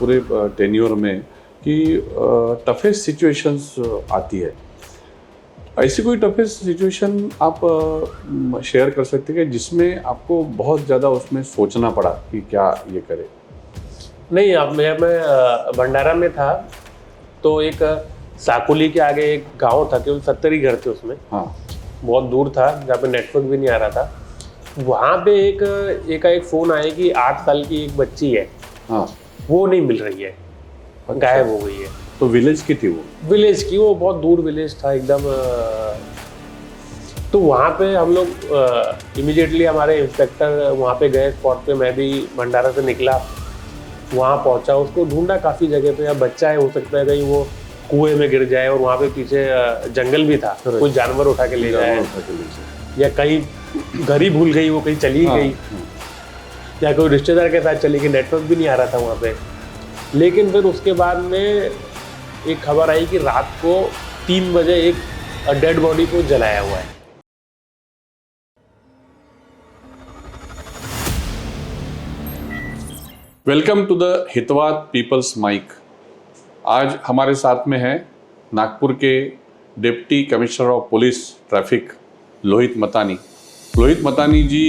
पूरे टेन्योर में कि टफेस्ट सिचुएशंस आती है, ऐसी कोई टफेस्ट सिचुएशन आप शेयर कर सकते हैं कि जिसमें आपको बहुत ज़्यादा उसमें सोचना पड़ा कि क्या ये करे? नहीं, अब मैं भंडारा में था, तो एक साकुली के आगे एक गांव था, केवल 70 ही घर थे उसमें। हाँ, बहुत दूर था, जहाँ पे नेटवर्क भी नहीं आ रहा था। वहाँ पे एक फ़ोन आया कि 8 साल की एक बच्ची है, हाँ, वो नहीं मिल रही है, अच्छा। गायब हो गई है। तो विलेज की थी वो? विलेज की, वो बहुत दूर विलेज था एकदम। तो वहाँ पे हम लोग इमीडिएटली हमारे इंस्पेक्टर वहाँ पे गए स्पॉट पे। मैं भी भंडारा से निकला, वहाँ पहुँचा, उसको ढूंढा काफ़ी जगह पे। अब बच्चा है, हो सकता है कहीं वो कुएं में गिर जाए, और वहाँ पे पीछे जंगल भी था, कोई जानवर उठा के ले जाए, या कहीं घर ही भूल गई, वो कहीं चली गई, या कोई रिश्तेदार के साथ चली गई। नेटवर्क भी नहीं आ रहा था वहाँ पे। लेकिन फिर उसके बाद में एक खबर आई कि रात को 3 बजे एक डेड बॉडी को जलाया हुआ है। Welcome to the Hitavada people's mic. आज हमारे साथ में है नागपुर के deputy commissioner of police traffic Lohit Matani. Lohit Matani ji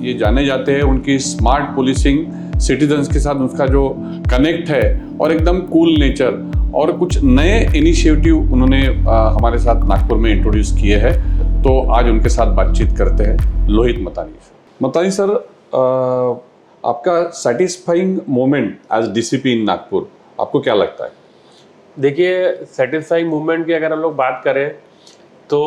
ये जाने जाते हैं उनकी स्मार्ट पुलिसिंग, सिटीजन्स के साथ उनका जो कनेक्ट है और एकदम कूल नेचर, और कुछ नए इनिशिएटिव उन्होंने हमारे साथ नागपुर में इंट्रोड्यूस किए हैं। तो आज उनके साथ बातचीत करते हैं। लोहित मतानी सर, आपका सेटिस्फाइंग मोमेंट एज डीसीपी इन नागपुर आपको क्या लगता है? देखिए, सेटिस्फाइंग मूवमेंट की अगर हम लोग बात करें तो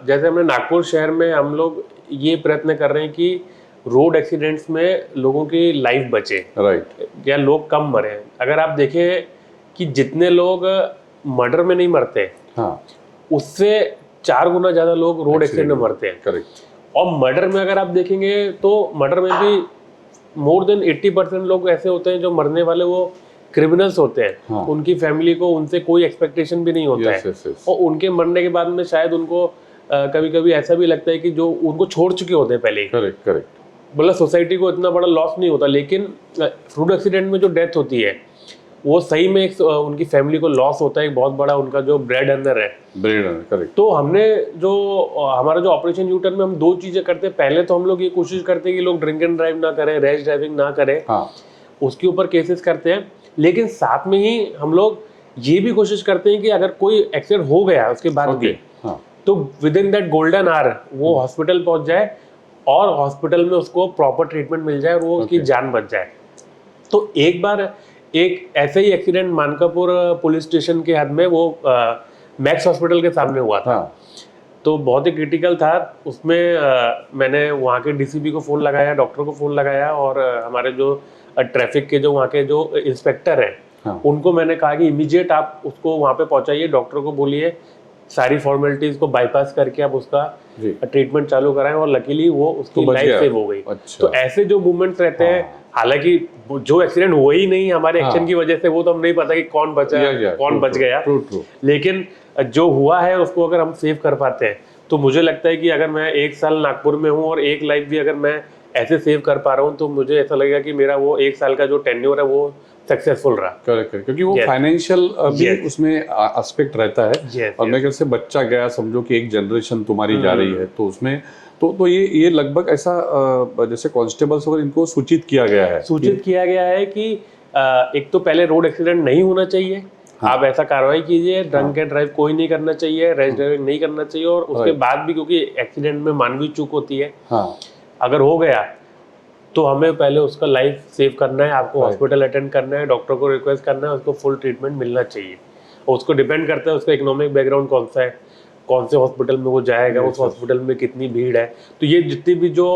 जैसे हमने नागपुर शहर में हम लोग ये प्रयत्न कर रहे हैं कि रोड एक्सीडेंट्स में लोगों की लाइफ बचे, राइट, या लोग कम मरे। अगर आप देखें कि जितने लोग मर्डर में नहीं मरते, हाँ, उससे 4 गुना ज़्यादा लोग रोड एक्सीडेंट में मरते हैं। करेक्ट। और मर्डर में अगर आप देखेंगे तो मर्डर में भी मोर देन 80% लोग ऐसे होते हैं जो मरने वाले वो क्रिमिनल्स होते हैं। हाँ। उनकी फैमिली को उनसे कोई एक्सपेक्टेशन भी नहीं होता है। yes. और उनके मरने के बाद में शायद उनको कभी कभी ऐसा भी लगता है कि जो उनको छोड़ चुके होते हैं पहले ही। करेक्ट। मतलब सोसाइटी को इतना बड़ा लॉस नहीं होता, लेकिन रोड एक्सीडेंट में जो डेथ होती है वो सही में एक उनकी फैमिली को लॉस होता है, एक बहुत बड़ा उनका जो ब्रेड अर्नर है। करेक्ट। तो हमने हमारा जो ऑपरेशन यू टर्न में हम 2 चीजें करते हैं। पहले तो हम लोग ये कोशिश करते हैं कि लोग ड्रिंक एंड ड्राइव ना करें, रैश ड्राइविंग ना करें, हाँ, उसके ऊपर केसेस करते हैं। लेकिन साथ में ही हम लोग ये भी कोशिश करते हैं कि अगर कोई एक्सीडेंट हो गया उसके बाद भी, हाँ, तो with in that golden hour वो हॉस्पिटल पहुंच जाए और हॉस्पिटल में उसको प्रॉपर ट्रीटमेंट मिल जाए और वो उसकी जान बच जाए। तो एक बार एक ऐसे ही एक्सीडेंट मानकापुर पुलिस स्टेशन के हद में वो मैक्स हॉस्पिटल के सामने हुआ था। हाँ, तो बहुत ही क्रिटिकल था। उसमें मैंने वहाँ के डीसीपी को फ़ोन लगाया, डॉक्टर को फ़ोन लगाया, और हमारे जो ट्रैफिक के जो वहाँ के जो इंस्पेक्टर हैं, हाँ, उनको मैंने कहा कि इमीडिएट आप उसको वहाँ पे पहुँचाइए, डॉक्टर को बोलिए सारी फॉर्मेलिटीज़ को बाईपास करके आप उसका ट्रीटमेंट चालू कराएं, और लकीली वो उसकी लाइफ सेव हो गई। अच्छा। तो ऐसे जो मूवमेंट्स रहते हैं, हालांकि जो एक्सीडेंट हुआ ही नहीं हमारे एक्शन की वजह से, वो तो हम नहीं पता कि कौन बचा कौन बच गया, लेकिन जो हुआ है उसको अगर हम सेव कर पाते हैं तो मुझे लगता है कि अगर मैं 1 साल नागपुर में हूँ और एक लाइफ भी अगर मैं ऐसे सेव कर पा रहा हूँ, तो मुझे ऐसा लगेगा कि मेरा वो 1 साल का जो टेन्योर है वो सक्सेसफुल रहा। करेक्ट, क्योंकि वो फाइनेंशियल भी उसमें एस्पेक्ट रहता है। और मेरे ख्याल से बच्चा गया, समझो कि एक जनरेशन तुम्हारी जा रही है, तो उसमें तो ये लगभग ऐसा जैसे कांस्टेबल्स वगैरह इनको सूचित किया गया है कि एक तो पहले रोड एक्सीडेंट नहीं होना चाहिए। आप ऐसा कार्रवाई कीजिए, ड्रंक एंड ड्राइव कोई नहीं करना चाहिए, रैश ड्राइविंग नहीं करना चाहिए, और उसके बाद भी, क्योंकि एक्सीडेंट में मानवीय चूक होती है, अगर हो गया तो हमें पहले उसका लाइफ सेव करना है, आपको हॉस्पिटल अटेंड करना है, डॉक्टर को रिक्वेस्ट करना है, उसको फुल ट्रीटमेंट मिलना चाहिए। और उसको डिपेंड करता है उसका इकोनॉमिक बैकग्राउंड कौन सा है, कौन से हॉस्पिटल में वो जाएगा, उस हॉस्पिटल में कितनी भीड़ है। तो ये जितनी भी जो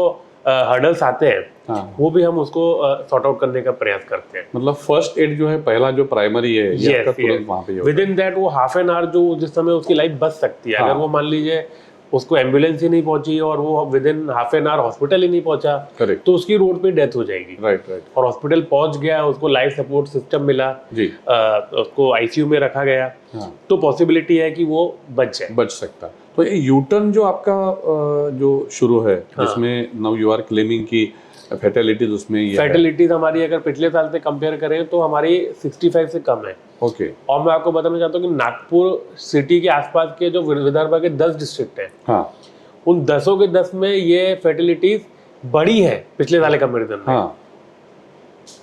हर्डल्स आते हैं, वो भी हम उसको सॉर्ट आउट करने का प्रयास करते हैं। मतलब फर्स्ट एड जो है, पहला जो प्राइमरी है, ये आपका तुरंत वहाँ पे विद इन दैट वो हाफ एन आवर जो जिस समय उसकी लाइफ बच सकती है। अगर वो मान लीजिए उसको एम्बुलेंस ही नहीं पहुंची और वो within half an hour hospital ही नहीं पहुंचा, तो उसकी रोड पे डेथ हो जाएगी। राइट। और हॉस्पिटल पहुंच गया, उसको लाइफ सपोर्ट सिस्टम मिला, उसको आईसीयू में रखा गया, तो पॉसिबिलिटी है कि वो बच सकता। तो ये यू टर्न जो आपका जो शुरू है, जिसमें नाउ यू आर क्लेमिंग कि फैटेलिटीज उसमें ये फैटेलिटीज हमारी अगर पिछले साल से कंपेयर करें तो हमारी 65 से कम है। ओके। और मैं आपको बताना चाहता हूँ कि नागपुर सिटी के आसपास के जो विदर्भ के 10 डिस्ट्रिक्ट हैं, हाँ, उन 10 के 10 में ये फैटेलिटीज बड़ी है पिछले साल के कंपेरिजन में। हाँ,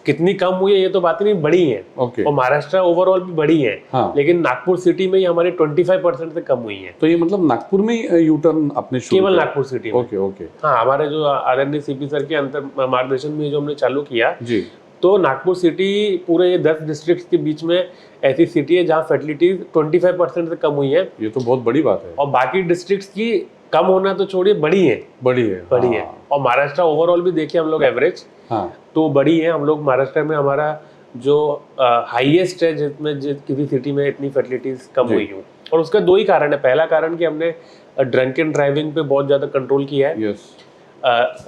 कितनी कम हुई है ये तो बात नहीं, बड़ी है। ओके। और महाराष्ट्र ओवरऑल भी बड़ी है। हाँ। लेकिन नागपुर सिटी में ही हमारी 25% से कम हुई है। तो ये मतलब नागपुर में यू टर्न आपने शुरू केवल किया? नागपुर सिटी में। ओके ओके हाँ, हमारे जो आदरणीय सीपी सर के अंतर मार्गदर्शन में जो हमने चालू किया जी, तो नागपुर सिटी पूरे ये 10 डिस्ट्रिक्ट के बीच में ऐसी सिटी है जहाँ फर्टिलिटीज 25% से कम हुई है। ये तो बहुत बड़ी बात है। और बाकी डिस्ट्रिक्ट्स की कम होना तो छोड़िए, बड़ी है। बड़ी है, बड़ी है। और महाराष्ट्र ओवरऑल भी देखिए हम लोग एवरेज हाँ, तो बड़ी है। हम लोग महाराष्ट्र में हमारा जो हाईएस्ट है जिसमें किसी सिटी में इतनी फर्टिलिटीज कम हुई हो। और उसका दो ही कारण है। पहला कारण कि हमने ड्रंक एंड ड्राइविंग पे बहुत ज़्यादा कंट्रोल किया है, यस,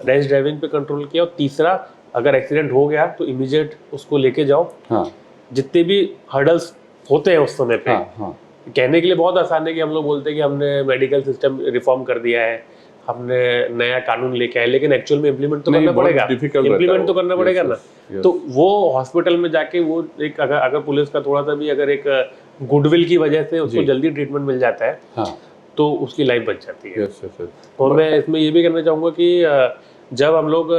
रैश ड्राइविंग पे कंट्रोल किया। और तीसरा, अगर एक्सीडेंट हो गया तो इमीडिएट उसको लेके जाओ। हाँ, जितने भी हर्डल्स होते हैं उस समय पे, हाँ, हाँ, कहने के लिए बहुत आसान है कि हम लोग बोलते हैं कि हमने मेडिकल सिस्टम रिफॉर्म कर दिया है, हमने नया कानून लेके आए, लेकिन एक्चुअल में इम्प्लीमेंट तो करना पड़ेगा। इम्प्लीमेंट तो करना पड़ेगा ना। तो वो हॉस्पिटल में जाके वो एक अगर पुलिस का थोड़ा सा भी अगर एक गुडविल की वजह से उसको जल्दी ट्रीटमेंट मिल जाता है, हाँ, तो उसकी लाइफ बच जाती है। Yes yes. और मैं इसमें ये भी कहना चाहूँगा कि जब हम लोग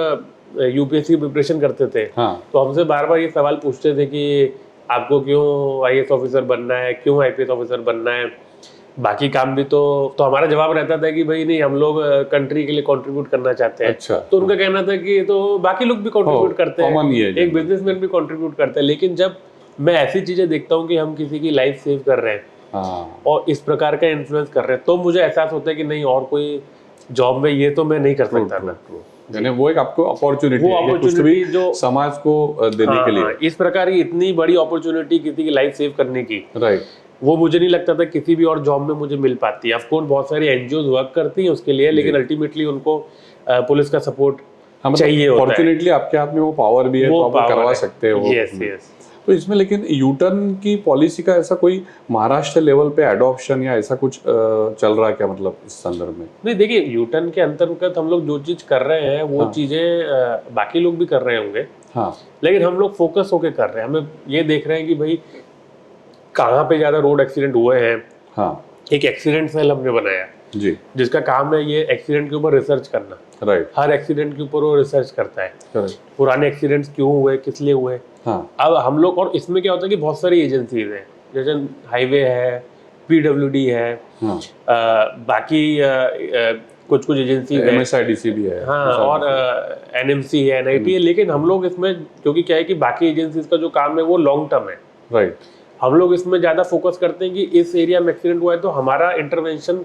यूपीएससी की प्रिपरेशन करते थे, हाँ, तो हमसे बार बार ये सवाल पूछते थे कि आपको क्यों आईएएस ऑफिसर बनना है, क्यों आईपीएस ऑफिसर बनना है, बाकी काम भी तो हमारा जवाब रहता था कि भाई नहीं, हम लोग कंट्री के लिए कंट्रीब्यूट करना चाहते हैं। अच्छा। तो उनका कहना था कि तो बाकी लोग भी कंट्रीब्यूट करते हैं, एक बिजनेसमैन भी कंट्रीब्यूट करते हैं। लेकिन जब मैं ऐसी चीजें देखता हूँ कि हम किसी की लाइफ सेव कर रहे हैं, हाँ, और इस प्रकार का इन्फ्लुएंस कर रहे हैं, तो मुझे एहसास होता है कि नहीं, और कोई जॉब में ये तो मैं नहीं कर सकता था। यानी वो एक आपको अपॉर्चुनिटी, वो अपॉर्चुनिटी जो समाज को देने के लिए, इस प्रकार की इतनी बड़ी अपॉर्चुनिटी किसी की लाइफ सेव करने की, राइट, वो मुझे नहीं लगता था किसी भी और जॉब में मुझे मिल पाती है। ऑफ कोर्स बहुत सारी एनजीओ वर्क करती हैं उसके लिए, लेकिन अल्टीमेटली उनको पुलिस का सपोर्ट चाहिए होता है। फॉर्चुनेटली आपके हाथ में वो पावर भी है, तो आप करवा सकते हो। Yes yes. तो इसमें लेकिन यू टर्न की पॉलिसी का ऐसा कोई महाराष्ट्र लेवल पे एडॉप्शन या ऐसा कुछ चल रहा है क्या, मतलब इस संदर्भ में? नहीं, देखिए, यू टर्न के अंतर्गत हम लोग जो चीज कर रहे हैं वो चीजें बाकी लोग भी कर रहे होंगे, हाँ, लेकिन हम लोग फोकस होके कर रहे हैं। हमें ये देख रहे हैं कि भाई कहाँ पे ज्यादा रोड एक्सीडेंट हुए हैं। हाँ, एक एक्सीडेंट सेल हमने बनाया जी, जिसका काम है ये एक्सीडेंट के ऊपर रिसर्च करना। राइट, हर एक्सीडेंट के ऊपर वो रिसर्च करता है, करेक्ट, पुराने एक्सीडेंट्स क्यों हुए, किस लिए हुए। हाँ, अब हम लोग, और इसमें क्या होता है कि बहुत सारी एजेंसीज हैं, जैसे हाईवे है, पीडब्ल्यूडी है, हाँ, बाकी कुछ कुछ एजेंसी है, एमएसआईडीसी भी है, हाँ, और एनएमसी है, एनआईटी है। लेकिन हम लोग इसमें, क्योंकि क्या है कि बाकी एजेंसीज का जो काम है वो लॉन्ग टर्म है, राइट, हम लोग इसमें ज्यादा फोकस करते हैं कि इस एरिया में एक्सीडेंट हुआ है तो हमारा इंटरवेंशन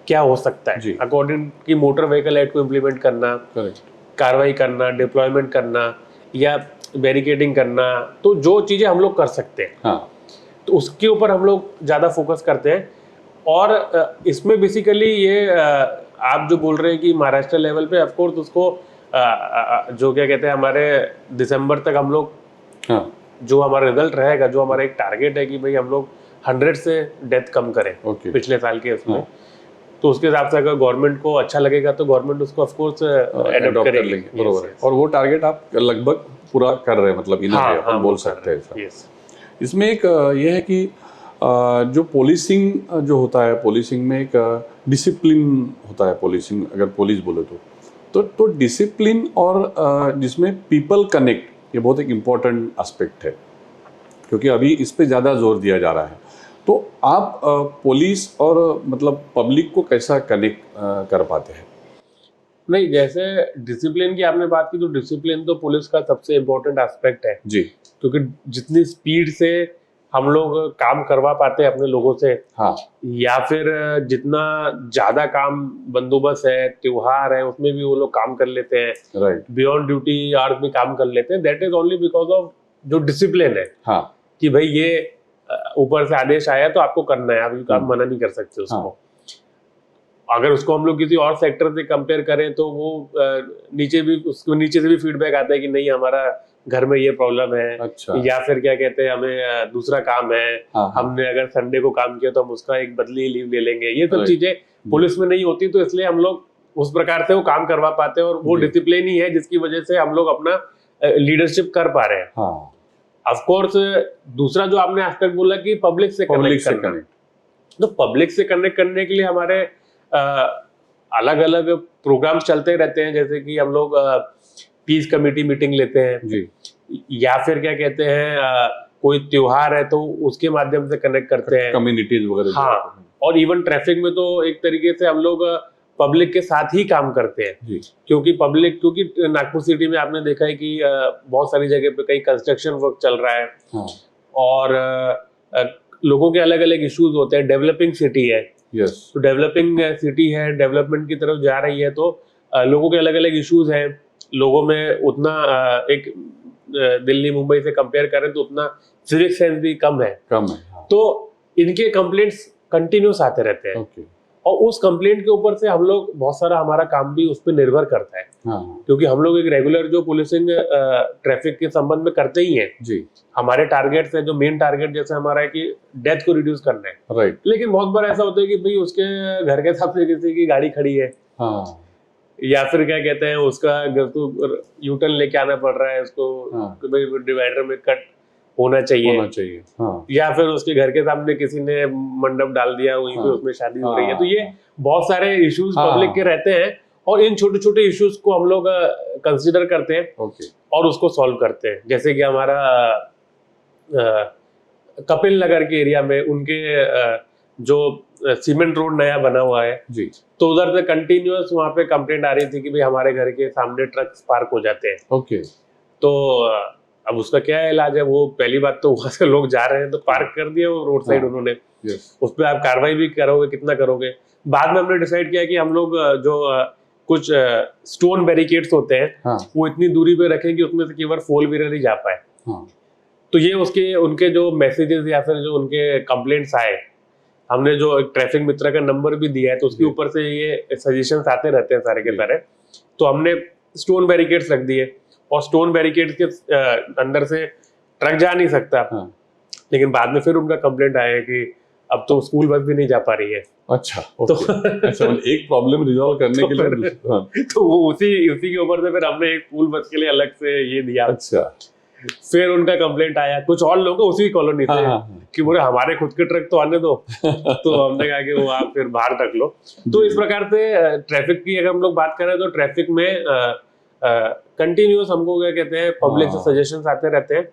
क्या हो सकता है, अकॉर्डिंग की मोटर व्हीकल एक्ट को इम्प्लीमेंट करना, करेक्ट, कार्रवाई करना, डिप्लॉयमेंट करना या बैरिकेडिंग करना, तो जो चीजें हम लोग कर सकते हैं, हाँ, तो उसके ऊपर हम लोग ज़्यादा फोकस करते हैं। और इसमें बेसिकली ये आप जो बोल रहे हैं कि महाराष्ट्र लेवल पे, ऑफ कोर्स उसको जो क्या कहते हैं, हमारे दिसंबर तक हम लोग, हाँ, जो हमारा रिजल्ट रहेगा, जो हमारा एक टारगेट है कि भाई हम लोग 100 से डेथ कम करें पिछले साल के उसमें, तो उसके हिसाब से अगर गवर्नमेंट को अच्छा लगेगा तो गवर्नमेंट उसको ऑफ कोर्स एडॉप्ट करेगी। बरोबर है। और वो टारगेट आप लगभग पूरा कर रहे हैं, मतलब इन अपन बोल सकते हैं। इसमें एक ये है कि जो पोलीसिंग जो होता है, पोलीसिंग में एक डिसिप्लिन होता है। पोलीसिंग अगर पुलिस बोले तो डिसिप्लिन और जिसमें पीपल कनेक्ट, ये बहुत एक इम्पॉर्टेंट एस्पेक्ट है, क्योंकि अभी इस पे ज़्यादा जोर दिया जा रहा है। तो आप पुलिस और मतलब पब्लिक को कैसा कनेक्ट कर पाते हैं? नहीं, जैसे डिसिप्लिन की आपने बात की, तो डिसिप्लिन तो पुलिस का सबसे इम्पोर्टेंट एस्पेक्ट है जी, क्योंकि जितनी स्पीड से हम लोग काम करवा पाते हैं अपने लोगों से, हाँ, या फिर जितना ज्यादा काम बंदोबस्त है, त्योहार है, उसमें भी वो लोग काम कर लेते हैं, राइट, बियॉन्ड ड्यूटी आवर्स भी काम कर लेते हैं, that is only because of जो डिसिप्लिन है। हाँ, कि भाई ये ऊपर से आदेश आया तो आपको करना है, आप मना नहीं कर सकते उसको। हाँ। अगर उसको हम लोग किसी और सेक्टर से कंपेयर करें तो वो नीचे से भी फीडबैक आता है कि नहीं, हमारा घर में ये प्रॉब्लम है, अच्छा, या फिर क्या कहते हैं, हमें दूसरा काम है, हाँ, हमने अगर संडे को काम किया तो हम उसका एक बदली लीव ले लेंगे। ये सब चीजें पुलिस में नहीं होती, तो इसलिए हम लोग उस प्रकार से वो काम करवा पाते हैं, और वो डिसिप्लिन ही है जिसकी वजह से हम लोग अपना लीडरशिप कर पा रहे हैं। ऑफ कोर्स दूसरा जो आपने एस्पेक्ट बोला कि पब्लिक से कनेक्ट करना, तो पब्लिक से कनेक्ट करने के लिए हमारे अलग अलग प्रोग्राम्स चलते रहते हैं, जैसे कि हम लोग पीस कमेटी मीटिंग लेते हैं जी, या फिर क्या कहते हैं कोई त्योहार है तो उसके माध्यम से कनेक्ट करते हैं कम्युनिटीज वगैरह। हाँ, और इवन ट्रैफिक में तो एक तरीके से हम लोग पब्लिक के साथ ही काम करते हैं जी। क्योंकि नागपुर सिटी में आपने देखा है कि बहुत सारी जगह पे कहीं कंस्ट्रक्शन वर्क चल रहा है। हाँ। और लोगों के अलग अलग इश्यूज होते हैं, डेवलपिंग सिटी है। यस। तो डेवलपिंग सिटी है, डेवलपमेंट की तरफ जा रही है, तो लोगों के अलग अलग इश्यूज हैं। लोगों में उतना एक दिल्ली मुंबई से कंपेयर करें तो उतना सिविक सेंस भी कम है। हाँ। तो इनके कंप्लेंट्स कंटिन्यूस आते रहते हैं। okay. और उस कंप्लेंट के ऊपर से हम लोग बहुत सारा हमारा काम भी उस पर निर्भर करता है। हाँ। क्योंकि हम लोग एक रेगुलर जो पुलिसिंग ट्रैफिक के संबंध में करते ही हैं जी। हमारे टारगेट्स है, जो मेन टारगेट जैसे हमारा है कि डेथ को रिड्यूस करना है। राइट। लेकिन बहुत बार ऐसा होता है कि भाई उसके घर के सामने किसी की गाड़ी खड़ी है। हाँ। या फिर क्या कहते हैं उसका यू टर्न लेके आना पड़ रहा है उसको। हाँ। डिवाइडर में कट होना चाहिए। हाँ। या फिर उसके घर के सामने किसी ने मंडप डाल दिया, वहीं पे उसमें शादी हो रही है। तो ये बहुत सारे इश्यूज पब्लिक के रहते हैं, और इन छोटे छोटे इश्यूज को हम लोग कंसीडर करते हैं। ओके। और उसको सॉल्व करते हैं। जैसे कि हमारा कपिल नगर के एरिया में उनके जो सीमेंट रोड नया बना हुआ है जी, तो उधर से कंटिन्यूअस वहाँ पे कंप्लेंट आ रही थी कि भाई हमारे घर के सामने ट्रक्स पार्क हो जाते हैं। ओके। तो अब उसका क्या इलाज है? वो पहली बात तो वहां से लोग जा रहे हैं तो पार्क कर दिया वो रोड साइड उन्होंने। उस पर आप कार्रवाई भी करोगे, कितना करोगे? बाद में हमने डिसाइड किया कि हम लोग जो कुछ स्टोन बैरिकेड्स होते हैं हाँ। वो इतनी दूरी पे रखें कि उसमें से केवल 4 व्हीलर ही जा पाए। हाँ। तो ये उनके जो मैसेजेस या फिर जो उनके कंप्लेंट्स आए, हमने जो ट्रैफिक मित्र का नंबर भी दिया है, तो उसके ऊपर से ये सजेशंस आते रहते हैं सारे के सारे। तो हमने स्टोन बैरिकेड्स रख दिए, और स्टोन बैरिकेड के अंदर से ट्रक जा नहीं सकता। हाँ। लेकिन बाद में फिर उनका कंप्लेंट आया कि अब तो स्कूल बस भी नहीं जा पा रही है। अच्छा, तो अच्छा, एक प्रॉब्लम रिजॉल्व करने के लिए हाँ। तो वो उसी के ऊपर से फिर हमने एक स्कूल बस के लिए अलग से ये दिया। अच्छा। फिर उनका कंप्लेंट आया कुछ और लोग उसी कॉलोनी से कि बोले हमारे खुद के ट्रक तो आने दो। तो हमने कहा कि वो आप फिर बाहर रख लो। तो इस प्रकार से ट्रैफिक की अगर हम लोग बात करें तो ट्रैफिक में कंटिन्यूअस हमको क्या कहते हैं पब्लिक से सजेशंस आते रहते हैं,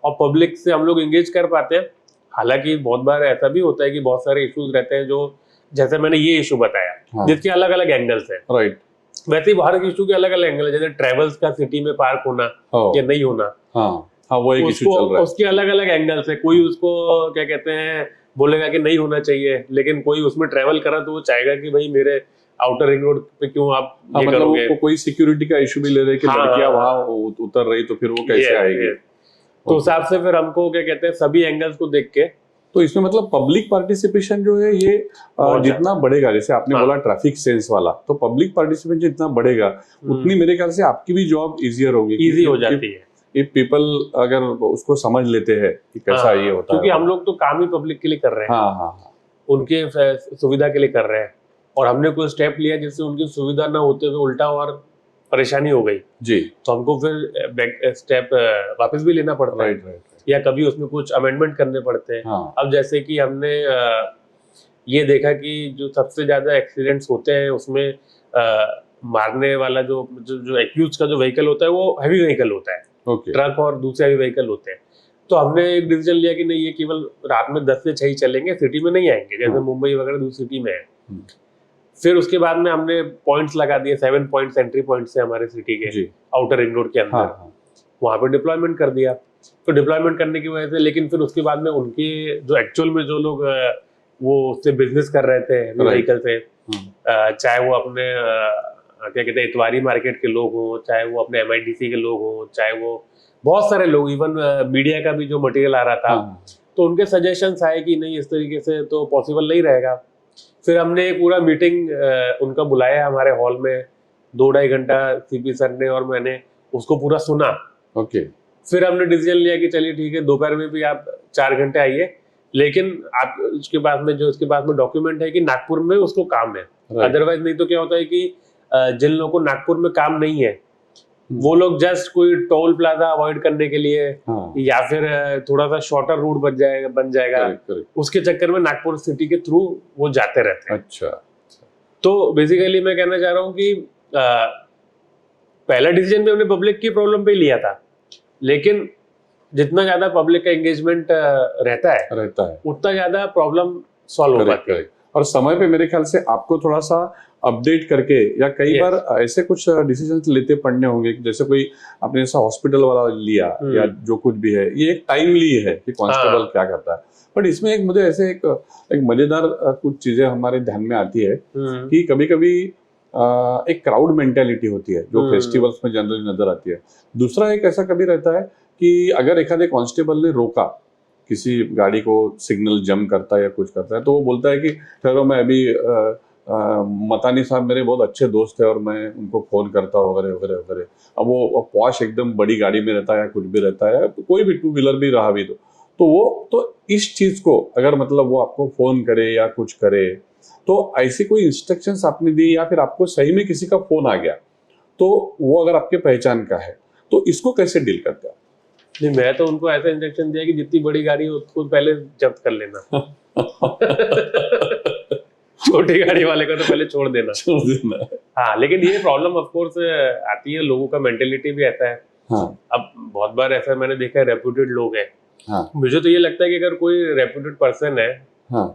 और पब्लिक से हम लोग एंगेज कर पाते हैं। हालांकि बहुत बार ऐसा भी होता है कि बहुत सारे इश्यूज रहते हैं, जो जैसे मैंने ये इशू बताया जिसके अलग अलग एंगल्स हैं। राइट। वैसे ही हर एक इशू के अलग अलग एंगल है, जैसे ट्रेवल्स का सिटी में पार्क होना या नहीं होना। हाँ, वो एक इशू चल रहा है। उसके अलग अलग एंगल्स है। कोई उसको क्या कहते हैं बोलेगा कि नहीं होना चाहिए, लेकिन कोई उसमें ट्रेवल करा तो वो चाहेगा कि भाई मेरे आउटर रिंग रोड पे क्यों आप ये मतलब करोगे? कोई सिक्योरिटी का इशू भी ले रहे कि लड़कियां वहां उतर रही तो फिर वो कैसे आएगी? तो उस हिसाब से फिर हमको क्या कहते हैं सभी एंगल्स को देख के, तो इसमें मतलब पब्लिक पार्टिसिपेशन जो है ये जितना बढ़ेगा, जैसे आपने बोला ट्रैफिक सेंस वाला, तो पब्लिक पार्टिसिपेशन जितना बढ़ेगा उतनी मेरे ख्याल से आपकी भी जॉब इजियर होगी, इजी हो जाती है। इफ पीपल अगर उसको समझ लेते हैं कि कैसा ये होता है, क्योंकि हम लोग तो काम ही पब्लिक के लिए कर रहे हैं। हाँ हाँ, उनके सुविधा के लिए कर रहे हैं, और हमने कोई स्टेप लिया जिससे उनकी सुविधा ना होते हुए उल्टा और परेशानी हो गई जी, तो हमको फिर स्टेप वापस भी लेना पड़ता है। राइट। या कभी उसमें कुछ अमेंडमेंट करने पड़ते हैं। हाँ। अब जैसे कि हमने ये देखा कि जो सबसे ज्यादा एक्सीडेंट्स होते हैं उसमें मारने वाला जो एक्यूज का जो व्हीकल होता है वो हैवी व्हीकल होता है। okay. ट्रक और दूसरे हैवी व्हीकल होते हैं। तो हमने एक डिसीजन लिया कि नहीं, ये केवल रात में 10 से 6 ही चलेंगे, सिटी में नहीं आएंगे, जैसे मुंबई वगैरह दूसरी सिटी में है। फिर उसके बाद में हमने पॉइंट्स लगा दिए, 7 पॉइंट्स एंट्री पॉइंट्स है हमारे सिटी के आउटर रिंग रोड के अंदर। हाँ। वहां पर डिप्लॉयमेंट कर दिया। तो डिप्लॉयमेंट करने की वजह से, लेकिन फिर उसके बाद में उनके जो एक्चुअल में जो लोग वो उससे बिजनेस कर रहे थे व्हीकल से, चाहे वो अपने क्या कहते हैं इतवारी मार्केट के लोग हो, चाहे वो अपने MIDC के लोग हो, चाहे वो बहुत सारे लोग, इवन मीडिया का भी जो मटेरियल आ रहा था, तो उनके सजेशंस आए कि नहीं इस तरीके से तो पॉसिबल नहीं रहेगा। फिर हमने एक पूरा मीटिंग उनका बुलाया हमारे हॉल में, 2-2.5 घंटा CP सर ने और मैंने उसको पूरा सुना। ओके। फिर हमने डिसीजन लिया कि चलिए ठीक है, दोपहर में भी आप 4 घंटे आइए, लेकिन आप उसके बाद में डॉक्यूमेंट है कि नागपुर में उसको काम है। अदरवाइज नहीं तो क्या होता है कि जिन लोगों को नागपुर में काम नहीं है वो लोग जस्ट कोई टोल प्लाजा अवॉइड करने के लिए या फिर थोड़ा सा शॉर्टर रूट बन जाएगा उसके चक्कर में नागपुर सिटी के थ्रू वो जाते रहते हैं। अच्छा, तो बेसिकली मैं कहना चाह रहा हूँ कि पहला डिसीजन भी हमने पब्लिक की प्रॉब्लम पे ही लिया था, लेकिन जितना ज्यादा पब्लिक का एंगेजमेंट रहता है उतना ज्यादा प्रॉब्लम सॉल्व हो पाती है। और समय पे मेरे ख्याल से आपको थोड़ा सा अपडेट करके या कई बार ऐसे कुछ डिसीजंस लेते पड़ने होंगे, जैसे कोई आपने जैसा हॉस्पिटल वाला लिया या जो कुछ भी है, ये एक टाइमली है कि कांस्टेबल क्या करता है। बट इसमें एक मुझे ऐसे एक मजेदार कुछ चीजें हमारे ध्यान में आती है कि कभी कभी एक क्राउड मेंटेलिटी होती है जो फेस्टिवल्स में जनरली नजर आती है। दूसरा एक ऐसा कभी रहता है कि अगर एक आधे कांस्टेबल ने रोका किसी गाड़ी को, सिग्नल जंप करता है या कुछ करता है, तो वो बोलता है कि ठहरो मैं अभी मतानी साहब मेरे बहुत अच्छे दोस्त है और मैं उनको फोन करता हूँ वगैरह वगैरह वगैरह। अब वो पॉश एकदम बड़ी गाड़ी में रहता है या कुछ भी रहता है, कोई भी टू व्हीलर भी रहा भी तो वो तो इस चीज को अगर मतलब वो आपको फोन करे या कुछ करे, तो ऐसी कोई इंस्ट्रक्शंस आपने दी या फिर आपको सही में किसी का फोन आ गया तो वो अगर आपके पहचान का है तो इसको कैसे डील करते हैं? नहीं, मैं तो उनको ऐसा इंस्ट्रक्शन दिया कि जितनी बड़ी गाड़ी हो उसको पहले जब्त कर लेना। छोटी गाड़ी वाले को तो पहले छोड़ देना। हाँ, लेकिन ये प्रॉब्लम ऑफ कोर्स आती है, लोगों का मेंटेलिटी भी आता है। हाँ। अब बहुत बार ऐसा मैंने देखा है, रेप्यूटेड लोग हैं। हाँ। मुझे तो ये लगता है कि अगर कोई रेप्यूटेड पर्सन है हाँ।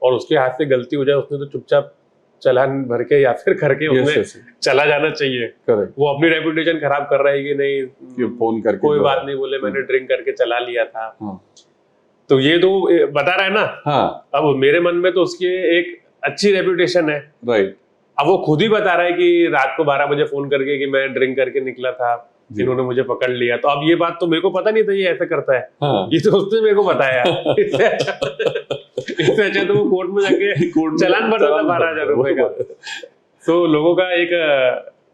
और उसके हाथ से गलती हो जाए, उसने तो चुपचाप चालान भर के या फिर करके उसमें चला जाना चाहिए। करेक्ट। वो अपनी रेपुटेशन खराब कर रहा है कि नहीं, कि फोन करके कोई बात नहीं, बोले मैंने ड्रिंक करके चला लिया था। हाँ। तो ये तो बता रहा है ना। हाँ। अब मेरे मन में तो उसकी एक अच्छी रेपुटेशन है। राइट। अब वो खुद ही बता रहा है कि रात को 12 बजे फोन करके कि मैं ड्रिंक करके निकला था, इन्होंने मुझे पकड़ लिया। तो अब ये बात तो मेरे को पता नहीं था ये ऐसा करता है। हाँ। ये तो उसने मेरे को बताया। इससे अच्छा तो वो कोर्ट में जाके चालान भरता था 12,000 रुपए का। तो लोगों का एक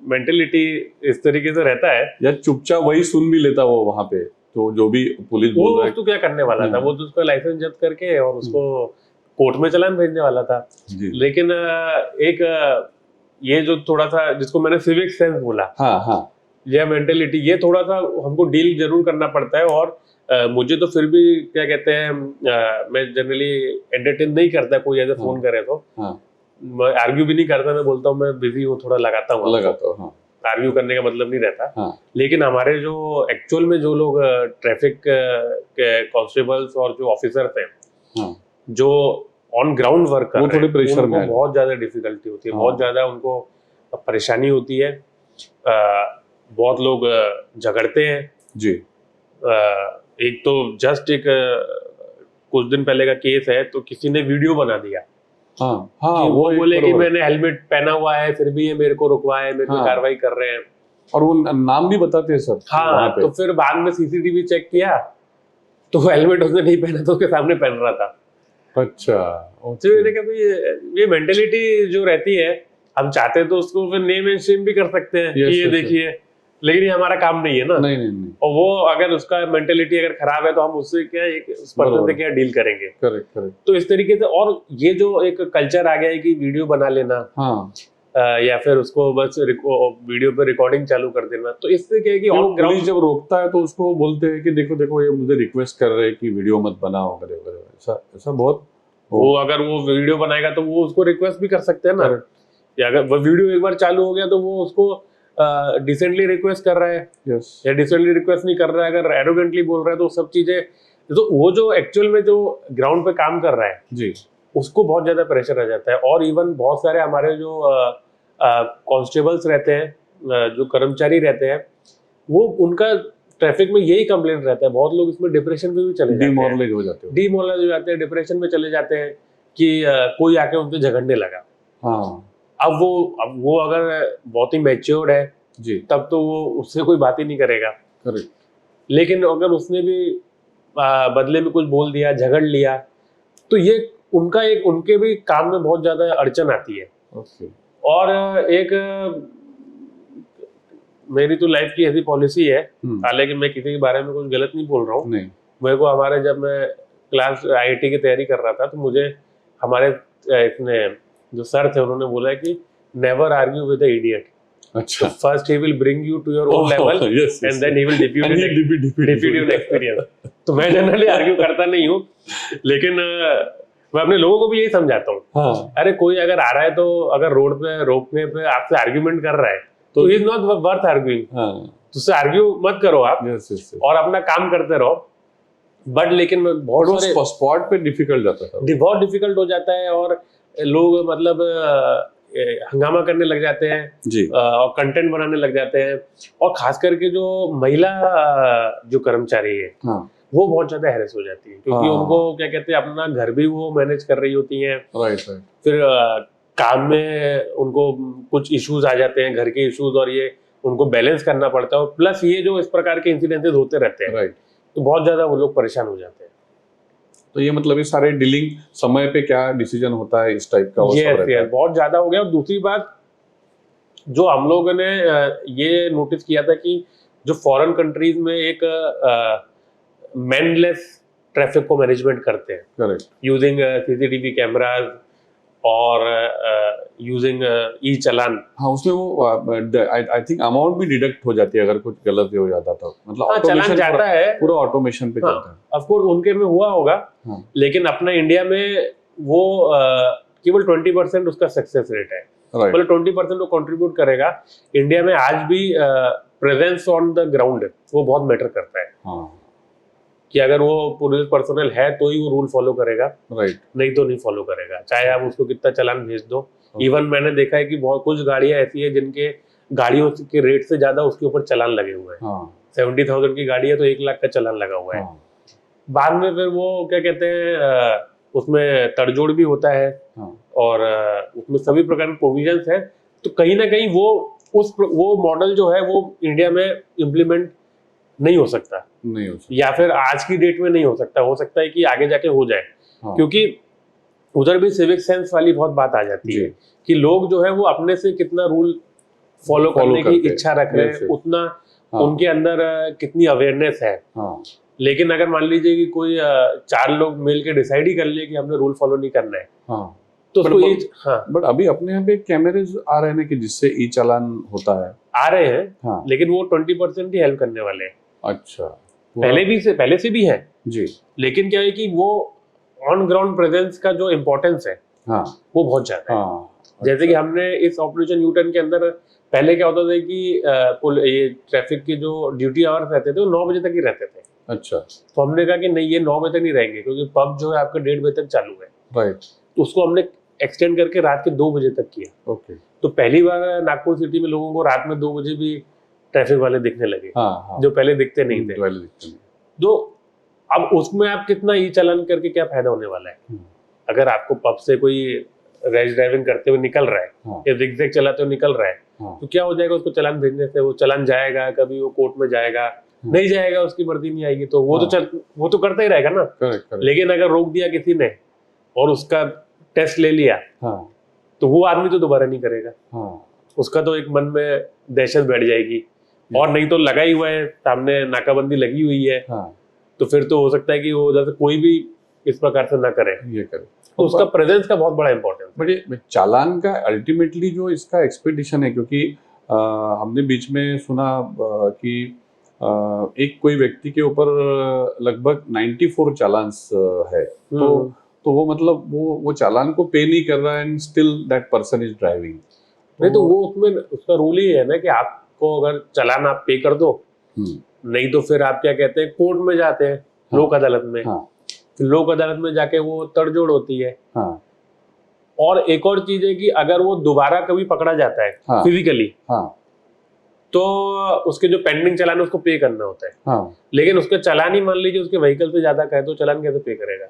मेंटेलिटी इस तरीके से रहता है, या चुपचाप वही सुन भी लेता वो वहां पे, तो जो भी पुलिस बोल रहा है तो क्या करने वाला था, वो तो उसका लाइसेंस जब्त करके और उसको कोर्ट में चालान भेजने वाला था। लेकिन एक ये जो थोड़ा सा जिसको मैंने सिविक सेंस बोला, हाँ हाँ, यह मेंटेलिटी, ये थोड़ा सा हमको डील जरूर करना पड़ता है। और मुझे तो फिर भी क्या कहते हैं, मैं जनरली एंटरटेन नहीं करता कोई ऐसे फोन करे तो। हाँ। मैं आर्ग्यू भी नहीं करता, मैं बोलता हूँ मैं बिजी हूँ, थोड़ा लगाता हूँ। हाँ। आर्ग्यू करने का मतलब नहीं रहता। हाँ। लेकिन हमारे जो एक्चुअल में जो लोग ट्रैफिक के कांस्टेबल्स और जो ऑफिसर्स हैं, हाँ, जो ऑन ग्राउंड वर्क कर रहे हैं, उनको बहुत ज्यादा डिफिकल्टी होती है। हाँ। बहुत ज्यादा उनको परेशानी होती है। बहुत लोग झगड़ते हैं जी। एक तो जस्ट एक कुछ दिन पहले का केस है, तो किसी ने वीडियो बना दिया। हाँ, हाँ, वो बोले कि मैंने हेलमेट पहना हुआ है फिर भी ये मेरे को रुकवाए, मेरे को कार्रवाई कर रहे हैं, और वो नाम भी बताते हैं सब। हाँ, तो फिर बाद में सीसीटीवी चेक किया तो हेलमेट उसने नहीं पहना, तो उसके सामने पहन रहा था। अच्छा, तो मैंने कहा ये मेंटेलिटी जो रहती है, हम चाहते तो उसको फिर नेम एंड शेम भी कर सकते हैं कि ये देखिए, लेकिन ये हमारा काम नहीं है ना। नहीं। और वो अगर उसका मेंटेलिटी अगर खराब है तो हम उससे क्या उस पर्सन से क्या डील करेंगे। करेक्ट। तो इस तरीके से, और ये जो एक कल्चर आ गया है कि वीडियो बना लेना, हाँ, या फिर उसको बस वीडियो पे रिकॉर्डिंग चालू कर देना, तो इससे क्या है कि ऑन ग्राउंड जब रोकता है तो उसको बोलते हैं कि देखो ये मुझे रिक्वेस्ट कर रहे हैं कि वीडियो मत बनाओ वगैरह, ऐसा बहुत। वो अगर वो वीडियो बनाएगा तो वो उसको रिक्वेस्ट भी कर सकते हैं ना, या अगर वो वीडियो एक बार चालू हो गया तो वो उसको डिसेंटली रिक्वेस्ट कर रहा है। yes. या डिसेंटली रिक्वेस्ट नहीं कर रहा है, अगर एरोगेंटली बोल रहा है, तो सब चीजें, तो वो जो एक्चुअल में जो ग्राउंड पे काम कर रहा है जी, उसको बहुत ज्यादा प्रेशर आ जाता है। और इवन बहुत सारे हमारे जो कांस्टेबल्स रहते हैं, जो कर्मचारी रहते हैं, वो उनका ट्रैफिक में यही कंप्लेंट रहता है। बहुत लोग इसमें डिप्रेशन में भी चले जाते हैं, डिमोरलाइज हो जाते हैं, डिप्रेशन में चले जाते हैं कि कोई आके उनसे झगड़ने लगा। हाँ। अब वो अगर बहुत ही मैच्योर्ड है जी, तब तो वो उससे कोई बात ही नहीं करेगा। करेक्ट। लेकिन अगर उसने भी बदले में कुछ बोल दिया, झगड़ लिया, तो ये उनके भी काम में बहुत ज्यादा अड़चन आती है। ओके। और एक मेरी तो लाइफ की ऐसी पॉलिसी है, हालांकि मैं किसी के बारे में कुछ गलत नहीं बोल रहा हूँ। मेरे को हमारे, जब मैं क्लास IIT की तैयारी कर रहा था, तो मुझे हमारे इसने जो सर थे, उन्होंने बोला कि never argue with the idiot. अच्छा, So first he will bring you to your own level yes, yes, and then he will defeat And he'll defeat you. you in experience. तो मैं जनरली आर्ग्यू करता नहीं हूँ, लेकिन मैं अपने लोगों को भी यही समझाता हूँ। हाँ, अरे कोई अगर आ रहा है तो अगर रोड पे रोकने पे आपसे आर्ग्यूमेंट कर रहा है तो इज नॉट वर्थ आर्ग्यूइंग, हाँ, उससे आर्ग्यू मत करो आप yes, yes, yes. और अपना काम करते रहो। बट लेकिन बहुत सारे स्पॉट पे डिफिकल्ट जाता था। बहुत डिफिकल्ट हो जाता है और लोग मतलब हंगामा करने लग जाते हैं जी, और कंटेंट बनाने लग जाते हैं, और खास करके जो महिला जो कर्मचारी है हाँ, वो बहुत ज्यादा हैरेस हो जाती है, क्योंकि हाँ। उनको क्या कहते हैं अपना घर भी वो मैनेज कर रही होती हैं, राइट राइट, फिर काम में उनको कुछ इश्यूज आ जाते हैं, घर के इश्यूज, और ये उनको बैलेंस करना पड़ता है, और प्लस ये जो इस प्रकार के इंसिडेंसेस होते रहते हैं राइट। तो बहुत ज्यादा वो लोग परेशान हो जाते हैं। तो ये मतलब ये सारे डीलिंग समय पे क्या डिसीजन होता है इस टाइप का वो सब यस रहता है। यस, बहुत ज्यादा हो गया। और दूसरी बात जो हम लोगों ने ये नोटिस किया था कि जो फॉरेन कंट्रीज में एक मैनलेस ट्रैफिक को मैनेजमेंट करते हैं करेक्ट, यूजिंग सीसीटीवी कैमराज और यूजिंग ई चालान। हाँ, उसमें वो आई थिंक अमाउंट भी डिडक्ट हो जाती है अगर कुछ गलत हो जाता तो, मतलब हाँ, चालान automation जाता है, पूरा ऑटोमेशन पे हाँ, चलता है। ऑफ कोर्स उनके में हुआ होगा, हाँ, लेकिन अपना इंडिया में वो केवल 20% उसका सक्सेस रेट है, राइट, मतलब 20% वो कंट्रीब्यूट करेगा। इंडिया में आज भी प्रेजेंस ऑन द ग्राउंड वो बहुत मैटर करता है, हाँ, कि अगर वो पुलिस पर्सनल है तो ही वो रूल फॉलो करेगा, राइट, नहीं तो नहीं फॉलो करेगा, चाहे आप उसको कितना चालान भेज दो। इवन मैंने देखा है कि बहुत कुछ गाड़ियां ऐसी है जिनके गाड़ियों के रेट से ज्यादा उसके ऊपर चालान लगे हुए हैं। हाँ, 70,000 की गाड़ी है तो 1 लाख का चालान लगा हुआ है। हाँ, बाद में फिर वो क्या कहते हैं उसमें तड़जोड़ भी होता है, हाँ, और उसमें सभी प्रकार के प्रोविजंस है, तो कहीं ना कहीं वो मॉडल जो है वो इंडिया में इम्प्लीमेंट नहीं हो सकता, नहीं हो सकता, या फिर आज की डेट में नहीं हो सकता। हो सकता है कि आगे जाके हो जाए, हाँ, क्योंकि उधर भी सिविक सेंस वाली बहुत बात आ जाती है जी, कि लोग जो है वो अपने से कितना रूल फॉलो करने की करते हैं। इच्छा रख रहे Yes, हैं, yes. उतना हाँ, उनके अंदर कितनी अवेयरनेस है। हाँ, लेकिन अगर मान लीजिए कि कोई 4 लोग मिल के डिसाइड ही कर लिए कि हमने रूल फॉलो नहीं करना है, हाँ, तो But- उसको but- हाँ बट अभी अपने यहाँ पे कैमरेज आ रहे हैं ना कि जिससे ई चालान होता है। आ रहे हैं, हाँ, लेकिन वो 20% ही हेल्प करने वाले हैं। अच्छा, पहले से भी हैं, जी, लेकिन क्या है कि वो ऑन ग्राउंड प्रेजेंस का जो इम्पोर्टेंस है हाँ, वो बहुत ज्यादा है। हाँ, जैसे कि हमने इस ऑपरेशन यूटर्न के अंदर पहले क्या होता था कि ये ट्रैफिक के जो ड्यूटी आवर्स रहते थे वो 9 बजे तक ही रहते थे, अच्छा, तो हमने कहा कि नहीं, ये 9 बजे तक नहीं रहेंगे, क्योंकि पब जो है आपका 1:30 बजे तक चालू है, राइट, तो उसको हमने एक्सटेंड करके रात के 2 बजे तक किया। ओके, तो पहली बार नागपुर सिटी में लोगों को रात में 2 बजे भी ट्रैफिक वाले दिखने लगे, हाँ, हाँ, जो पहले दिखते नहीं थे। पहले दिखते नहीं। तो अब उसमें आप कितना ई चालान करके क्या फायदा होने वाला है? अगर आपको पब से कोई रैश ड्राइविंग करते हुए निकल रहा है, हाँ, या जिगजैग चलाते हुए निकल रहा है, हाँ, तो क्या हो जाएगा? उसको चालान भेजने से वो चालान जाएगा, कभी वो कोर्ट में जाएगा, नहीं जाएगा, उसकी मर्जी नहीं आएगी, तो वो तो करता ही रहेगा ना। करेक्ट, करेक्ट, लेकिन अगर रोक दिया किसी ने और उसका टेस्ट ले लिया, हाँ, तो वो आदमी तो दोबारा नहीं करेगा, हाँ, उसका तो एक मन में दहशत बैठ जाएगी। और नहीं तो लगा ही हुआ है, सामने नाकाबंदी लगी हुई है, हाँ, तो फिर तो हो सकता है कि वो उधर से कोई भी इस प्रकार से ना करे, ये करे, तो उसका प्रेजेंस का बहुत बड़ा इंपॉर्टेंस। बट ये चालान का अल्टीमेटली जो इसका एक्सपेडिशन है, क्योंकि हमने बीच में सुना कि एक कोई व्यक्ति के ऊपर लगभग 94 चालान्स है, तो वो मतलब वो चालान को पे नहीं कर रहा है, and still that person is driving. नहीं तो वो उसमें उसका रूल ही है ना कि आपको अगर चालान आप पे कर दो, नहीं तो फिर आप क्या कहते हैं, कोर्ट में जाते हैं, हाँ, लोक अदालत में, हाँ, फिर लोक अदालत में जाके वो तड़जोड़ होती है। हाँ, और एक और चीज है कि अगर वो दोबारा कभी पकड़ा जाता है हाँ, फिजिकली, हाँ, तो उसके जो पेंडिंग चालान है उसको पे करना होता है। हाँ, लेकिन उसका चालान ही मान लीजिए उसके व्हीकल से ज्यादा का है, तो चालान कैसे पे करेगा?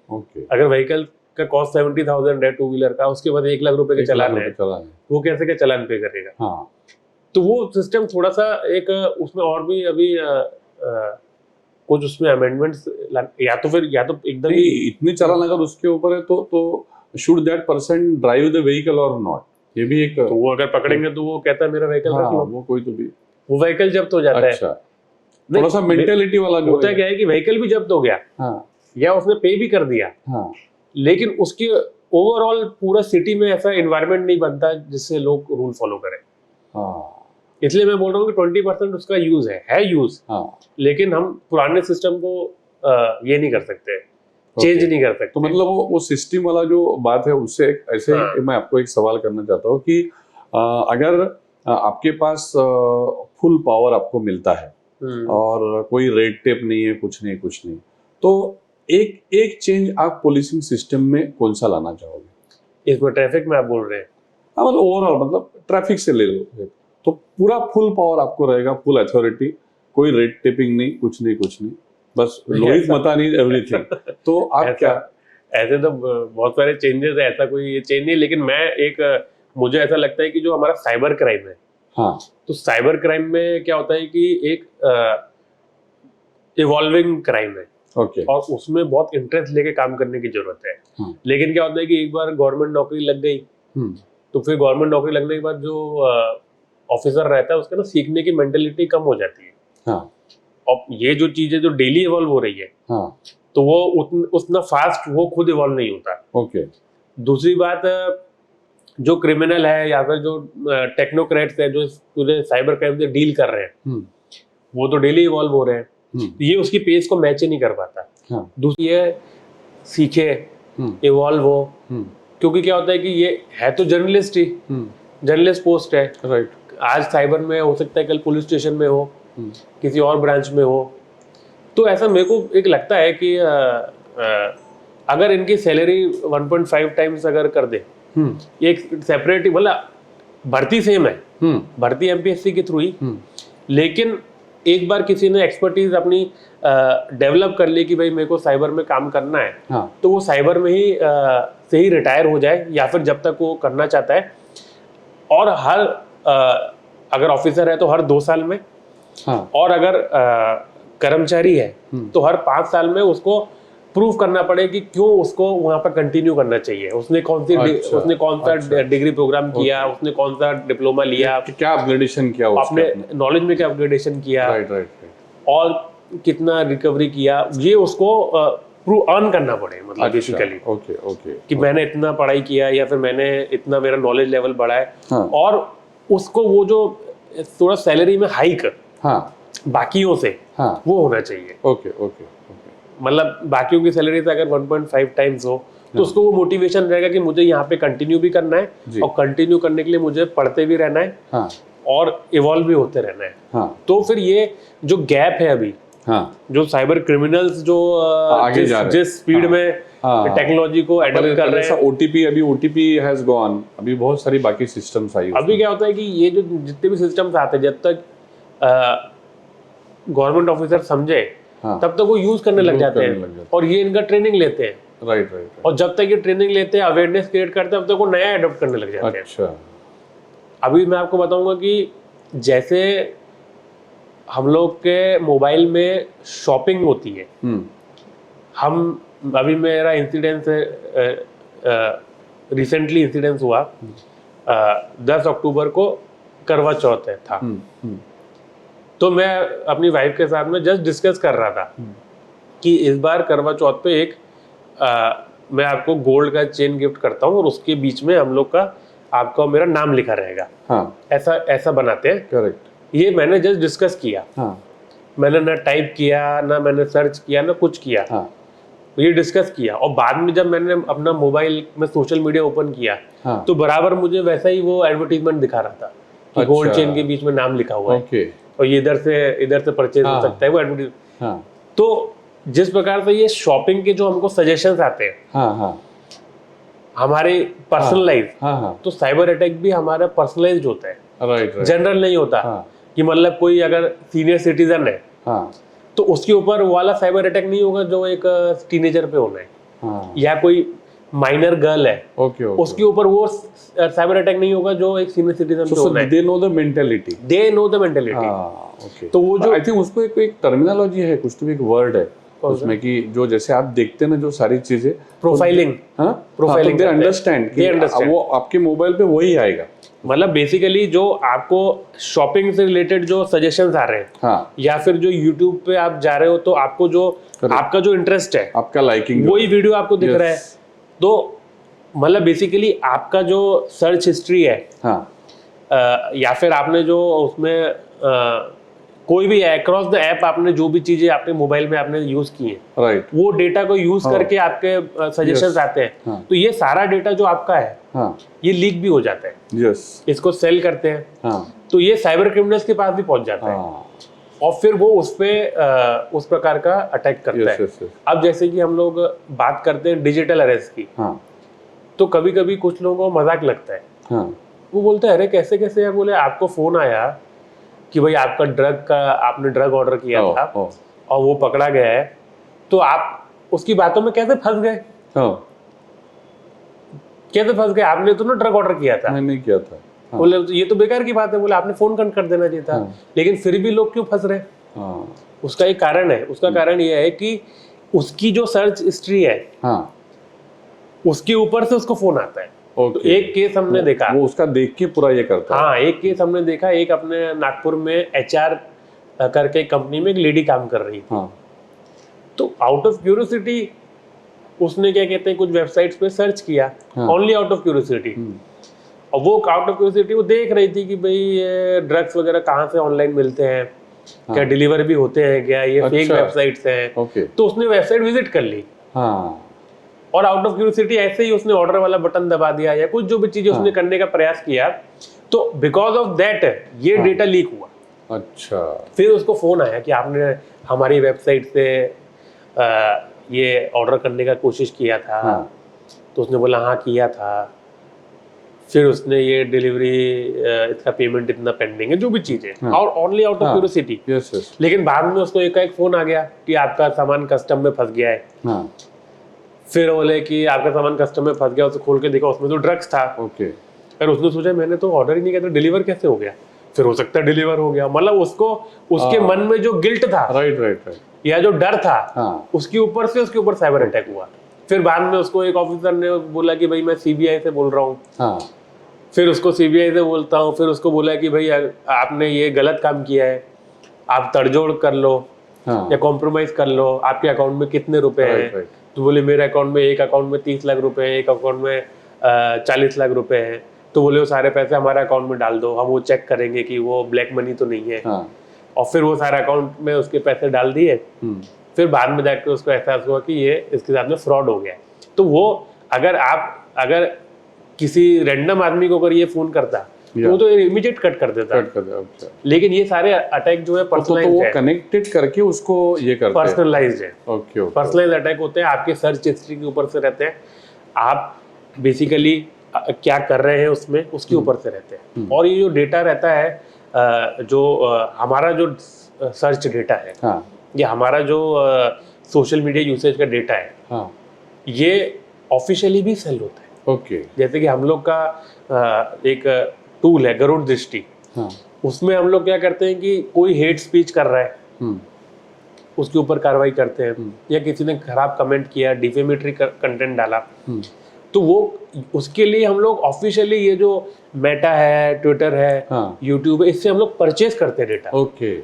ओके, अगर व्हीकल का कॉस्ट 70,000 है, 2 व्हीलर का, उसके बाद 1 लाख रुपए के चालान है, चालान, वो कैसे का चालान पे करेगा? हाँ, तो वो सिस्टम थोड़ा सा एक उसमें और भी अभी कुछ उसमें अमेंडमेंट्स, या तो एकदम ही इतने चालान अगर उसके ऊपर है तो should that person drive the vehicle और नॉट, ये भी एक, तो वो अगर पकड़ेंगे तो वो कहता है मेरा व्हीकल हाँ, रख लो, वो कोई तो भी, वो व्हीकल जब्त हो जाता है। अच्छा, थोड़ा सा मेंटेलिटी वाला जो होता क्या है कि व्हीकल भी जब्त हो गया, हाँ, या उसने पे भी कर दिया, हाँ, लेकिन ओवरऑल पूरा सिटी में ऐसा एनवायरनमेंट नहीं बनता जिससे लोग रूल फॉलो करें। हाँ इसलिए मैं बोल रहा हूँ कि 20% उसका यूज है यूज, हाँ, लेकिन हम पुराने सिस्टम को ये नहीं कर सकते, चेंज नहीं कर सकते। तो मतलब वो सिस्टम वाला जो बात है उससे ऐसे हाँ। मैं आपको एक सवाल करना चाहता हूँ कि अगर आपके पास फुल पावर आपको मिलता है और कोई रेड टेप नहीं है, कुछ नहीं, तो एक चेंज आप पुलिसिंग सिस्टम में कौन सा लाना चाहोगे? इसमें ट्रैफिक में आप बोल रहे हैं? हाँ, मतलब ओवरऑल, मतलब ट्रैफिक से ले लो तो पूरा फुल पावर आपको रहेगा, फुल अथॉरिटी, कोई रेड टेपिंग नहीं, कुछ नहीं, बस लोहित मतानी एवरीथिंग। तो आप क्या? ऐसे तो बहुत सारे चेंजेस है, ऐसा कोई ये चेंज नहीं, लेकिन मैं मुझे ऐसा लगता है कि जो हमारा साइबर क्राइम है, हाँ, तो साइबर क्राइम में क्या होता है कि एक इवॉल्विंग क्राइम है, ओके, और उसमें बहुत इंटरेस्ट लेके काम करने की जरूरत है। लेकिन क्या होता है कि एक बार गवर्नमेंट नौकरी लग गई, तो फिर गवर्नमेंट नौकरी लगने के बाद जो ऑफिसर रहता है उसका ना सीखने की मेंटेलिटी कम हो जाती है। हाँ, और ये जो चीजें जो डेली इवॉल्व हो रही है, हाँ, तो वो उतना फास्ट वो खुद इवॉल्व नहीं होता। ओके, दूसरी बात, जो क्रिमिनल है या फिर जो टेक्नोक्रेट्स है जो पूरे साइबर क्राइम से डील कर रहे हैं, वो तो डेली इवॉल्व हो रहे हैं, ये उसकी पेस को मैच ही नहीं कर पाता। हाँ, दूसरी ये सीखे, इवॉल्व हो, क्योंकि क्या होता है कि ये है तो जर्नलिस्ट ही, जर्नलिस्ट पोस्ट है, राइट, आज साइबर में हो सकता है, कल पुलिस स्टेशन में हो, किसी और ब्रांच में हो। तो ऐसा मेरे को एक लगता है कि अगर इनकी सैलरी 1.5 टाइम्स अगर कर दे, एक सेपरेट, मतलब भर्ती सेम है, भर्ती एमपीएससी के थ्रू ही, लेकिन एक बार किसी ने एक्सपर्टीज अपनी डेवलप कर ली कि भाई मेरे को साइबर में काम करना है, हाँ, तो वो साइबर में ही से ही रिटायर हो जाए, या फिर जब तक वो करना चाहता है। और हर अगर ऑफिसर है तो हर 2 साल में, हाँ, और अगर कर्मचारी है तो हर 5 साल में उसको प्रूव करना पड़े कि क्यों उसको वहां पर कंटिन्यू करना चाहिए, उसने कौन सा डिग्री प्रोग्राम किया, उसने कौन सा डिप्लोमा लिया, क्या अपग्रेडेशन किया, अपने नॉलेज में क्या अपग्रेडेशन किया, राइट, और कितना रिकवरी किया, ये उसको प्रूव अर्न करना पड़े, मतलब बेसिकली। ओके, कि मैंने इतना पढ़ाई किया या फिर मैंने इतना, मेरा नॉलेज लेवल बढ़ा है। हाँ, और उसको वो जो थोड़ा सैलरी में हाइक, हाँ, बाकियों से, हाँ, वो होना चाहिए। ओके, मतलब बाकियों की सैलरी से अगर 1.5 टाइम्स हो, तो उसको वो मोटिवेशन रहेगा कि मुझे यहाँ पे कंटिन्यू भी करना है, और कंटिन्यू करने के लिए मुझे पढ़ते भी रहना है, हाँ, और इवॉल्व भी होते रहना है। हाँ, तो फिर ये जो गैप है अभी, हाँ, जो साइबर क्रिमिनल्स जो आगे जा रहे हैं, जिस स्पीड में टेक्नोलॉजी को एडॉप्ट कर रहे हैं, ओटीपी हैज गॉन, अभी बहुत सारी बाकी सिस्टम्स आई। अभी क्या होता है कि ये जो जितने भी सिस्टम्स आते हैं, जब तक गवर्नमेंट ऑफिसर समझे, तब तक वो यूज करने लग जाते हैं, और ये इनका ट्रेनिंग लेते हैं, राइट, और जब तक ये ट्रेनिंग लेते हैं, अवेयरनेस क्रिएट करते हैं, तब तक वो नया एडॉप्ट करने लग जाते हैं। अच्छा, अभी मैं आपको बताऊंगा कि जैसे हम लोग के मोबाइल में शॉपिंग होती है, हम अभी मेरा इंसिडेंस रिसेंटली इंसिडेंस हुआ, 10 अक्टूबर को करवा चौथ था, तो मैं अपनी वाइफ के साथ में जस्ट डिस्कस कर रहा था कि इस बार करवा चौथ पे एक मैं आपको गोल्ड का चेन गिफ्ट करता हूँ, और उसके बीच में हम लोग का, आपका और मेरा नाम लिखा रहेगा। हाँ, ऐसा बनाते हैं। करेक्ट। ये मैंने जस्ट डिस्कस किया। हाँ, मैंने ना टाइप किया, ना मैंने सर्च किया, ना कुछ किया। हाँ, ये डिस्कस किया, और बाद में जब मैंने अपना मोबाइल में सोशल मीडिया ओपन किया, हाँ, तो बराबर मुझे वैसा ही वो एडवर्टीजमेंट दिखा रहा था कि अच्छा, गोल्ड चेन के बीच में नाम लिखा हुआ है, और ये इधर से परचेज हो सकता है वो एडवर्टीजमेंट। तो जिस प्रकार से ये शॉपिंग के जो हमको सजेशंस आते हैं, हमारे पर्सनलाइज, तो साइबर अटैक भी हमारा पर्सनलाइज्ड होता है, राइट, जनरल नहीं होता। कि मतलब कोई अगर सीनियर सिटीजन है, तो उसके ऊपर वाला साइबर अटैक नहीं होगा जो एक टीनेजर पे होना है, या कोई माइनर गर्ल है, उसके ऊपर वो साइबर अटैक नहीं होगा जो एक सीनियर सिटीजन पे होना है। दे नो द मेंटालिटी, तो वो जो, आई थिंक उसको एक टर्मिनोलॉजी है, कुछ तो एक वर्ड है उसमें, कि जो जैसे आप देखते हैं ना जो सारी चीजें, प्रोफाइलिंग, प्रोफाइलिंग दे अंडरस्टैंड कि वो आपके मोबाइल पे वही आएगा। मतलब बेसिकली जो आपको शॉपिंग से रिलेटेड जो सजेशंस आ रहे हैं, हाँ, या फिर जो यूट्यूब पे आप जा रहे हो, तो आपको जो आपका जो इंटरेस्ट है, आपका लाइकिंग, वही वीडियो आपको दिख रहा है। तो मतलब बेसिकली आपका जो सर्च हिस्ट्री है, हाँ या फिर आपने जो उसमें कोई भी अक्रॉस द ऐप आपने जो भी चीजें आपने मोबाइल में आपने यूज की हैं, राइट, वो डेटा को यूज करके आपके सजेशंस आते हैं। हाँ। तो ये सारा डेटा जो आपका है, हाँ ये लीक भी हो जाता है, यस, इसको सेल करते हैं, हाँ तो ये साइबर क्रिमिनल्स के पास भी पहुंच जाता है हाँ और फिर वो उस पे उस प्रकार का अटैक करता यस है। यस यस, अब जैसे कि हम लोग बात करते हैं डिजिटल अरेस्ट की, हाँ तो कभी कभी कुछ लोगों को मजाक लगता है, हाँ वो बोलते हैं अरे कैसे कैसे यार, बोले आपको फोन आया कि भाई आपका आपने ड्रग ऑर्डर किया था और वो पकड़ा गया है, तो आप उसकी बातों में कैसे फंस गए? कैसे फंस गए? आपने तो ना ड्रग ऑर्डर किया था। नहीं किया था। हाँ। बोले ये तो बेकार की बात है, बोले आपने फोन कर देना चाहिए था। हाँ। लेकिन फिर भी लोग क्यों फंस रहे? हाँ। उसका एक कारण है, उसका कारण यह है कि उसकी जो सर्च हिस्ट्री है, हाँ। उसके ऊपर से उसको फोन आता है। ओके। तो एक केस हमने देखा, वो उसका देख के पूरा ये करता है। हाँ, एक केस हमने देखा, एक अपने नागपुर में HR करके कंपनी में एक लेडी काम कर रही थी। हाँ। तो आउट ऑफ क्यूरियोसिटी उसने क्या कहते हैं कुछ वेबसाइट्स पे सर्च किया, ओनली आउट ऑफ क्यूरियोसिटी। और वो आउट ऑफ क्यूरियोसिटी वो देख रही थी कि भाई ये ड्रग्स वगैरह कहाँ से ऑनलाइन मिलते हैं, क्या डिलीवर भी होते हैं क्या, ये फेक वेबसाइट्स हैं। तो उसने वेबसाइट विजिट कर ली। हाँ। और आउट ऑफ क्यूरियोसिटी ऐसे ही उसने ऑर्डर वाला बटन दबा दिया या कुछ जो भी चीजें उसने करने का प्रयास किया, तो बिकॉज ऑफ दैट ये डेटा लीक हुआ। अच्छा। फिर उसको फोन आया कि आपने हमारी वेबसाइट से ये ऑर्डर करने का कोशिश किया था। तो उसने बोला हाँ किया था। फिर उसने ये डिलीवरी इसका पेमेंट इतना पेंडिंग है, जो भी चीजें, और ओनली आउट ऑफ क्यूरियोसिटी। लेकिन बाद में उसको एक फोन आ गया कि आपका सामान कस्टम में फंस गया है। फिर बोले कि आपका सामान कस्टम में फंस गया, उसे खोल के देखा उसमें तो ड्रग्स था। ओके। फिर उसने सोचा मैंने तो ऑर्डर ही नहीं किया था, डिलीवर कैसे हो गया? फिर हो सकता है डिलीवर हो गया। मतलब उसको उसके मन में जो गिल्ट था, राइट, या जो डर था, उसके ऊपर साइबर अटैक हुआ। फिर बाद में उसको एक ऑफिसर ने बोला कि भाई मैं CBI से बोल रहा हूँ। फिर उसको CBI से बोलता हूँ, फिर उसको बोला कि भाई आपने ये गलत काम किया है, आप तड़जोड़ कर लो या कॉम्प्रोमाइज कर लो, आपके अकाउंट में कितने रुपए हैं? तो बोले मेरे अकाउंट में, एक अकाउंट में 30 लाख रुपए हैं, एक अकाउंट में 40 लाख रुपए हैं। तो बोले वो सारे पैसे हमारे अकाउंट में डाल दो, हम वो चेक करेंगे कि वो ब्लैक मनी तो नहीं है। और फिर वो सारे अकाउंट में उसके पैसे डाल दिए। फिर बाद में जाकर उसको एहसास हुआ कि ये इसके साथ में फ्रॉड हो गया। तो वो अगर किसी रैंडम आदमी को अगर ये फोन करता, तो वो तो इमीडिएट कट कर देता। लेकिन ये सारे अटैक जो है पर्सनलाइज्ड है, कनेक्टेड करके उसको ये करते हैं, पर्सनलाइज्ड है। ओके। पर्सनलाइज्ड अटैक होते हैं, आपके सर्च हिस्ट्री के ऊपर से रहते हैं, आप बेसिकली क्या कर रहे हैं उसमें, उसके ऊपर से रहते हैं। और ये जो डेटा रहता है, जो हमारा जो सर्च डेटा है, ये हमारा जो सोशल मीडिया यूसेज का डेटा है, ये ऑफिशियली भी सेल होता है। ओके। जैसे कि हम लोग का एक टूल है गरुड़ दृष्टि, उसमें हम लोग क्या करते हैं कि कोई हेट स्पीच कर रहा है, उसके ऊपर कार्रवाई करते हैं, या किसी ने खराब कमेंट किया, डिफेमेटरी कंटेंट डाला, तो वो उसके लिए हम लोग ऑफिशियली ये जो मेटा है, ट्विटर है, यूट्यूब है, इससे हम लोग परचेज करते हैं data. Okay.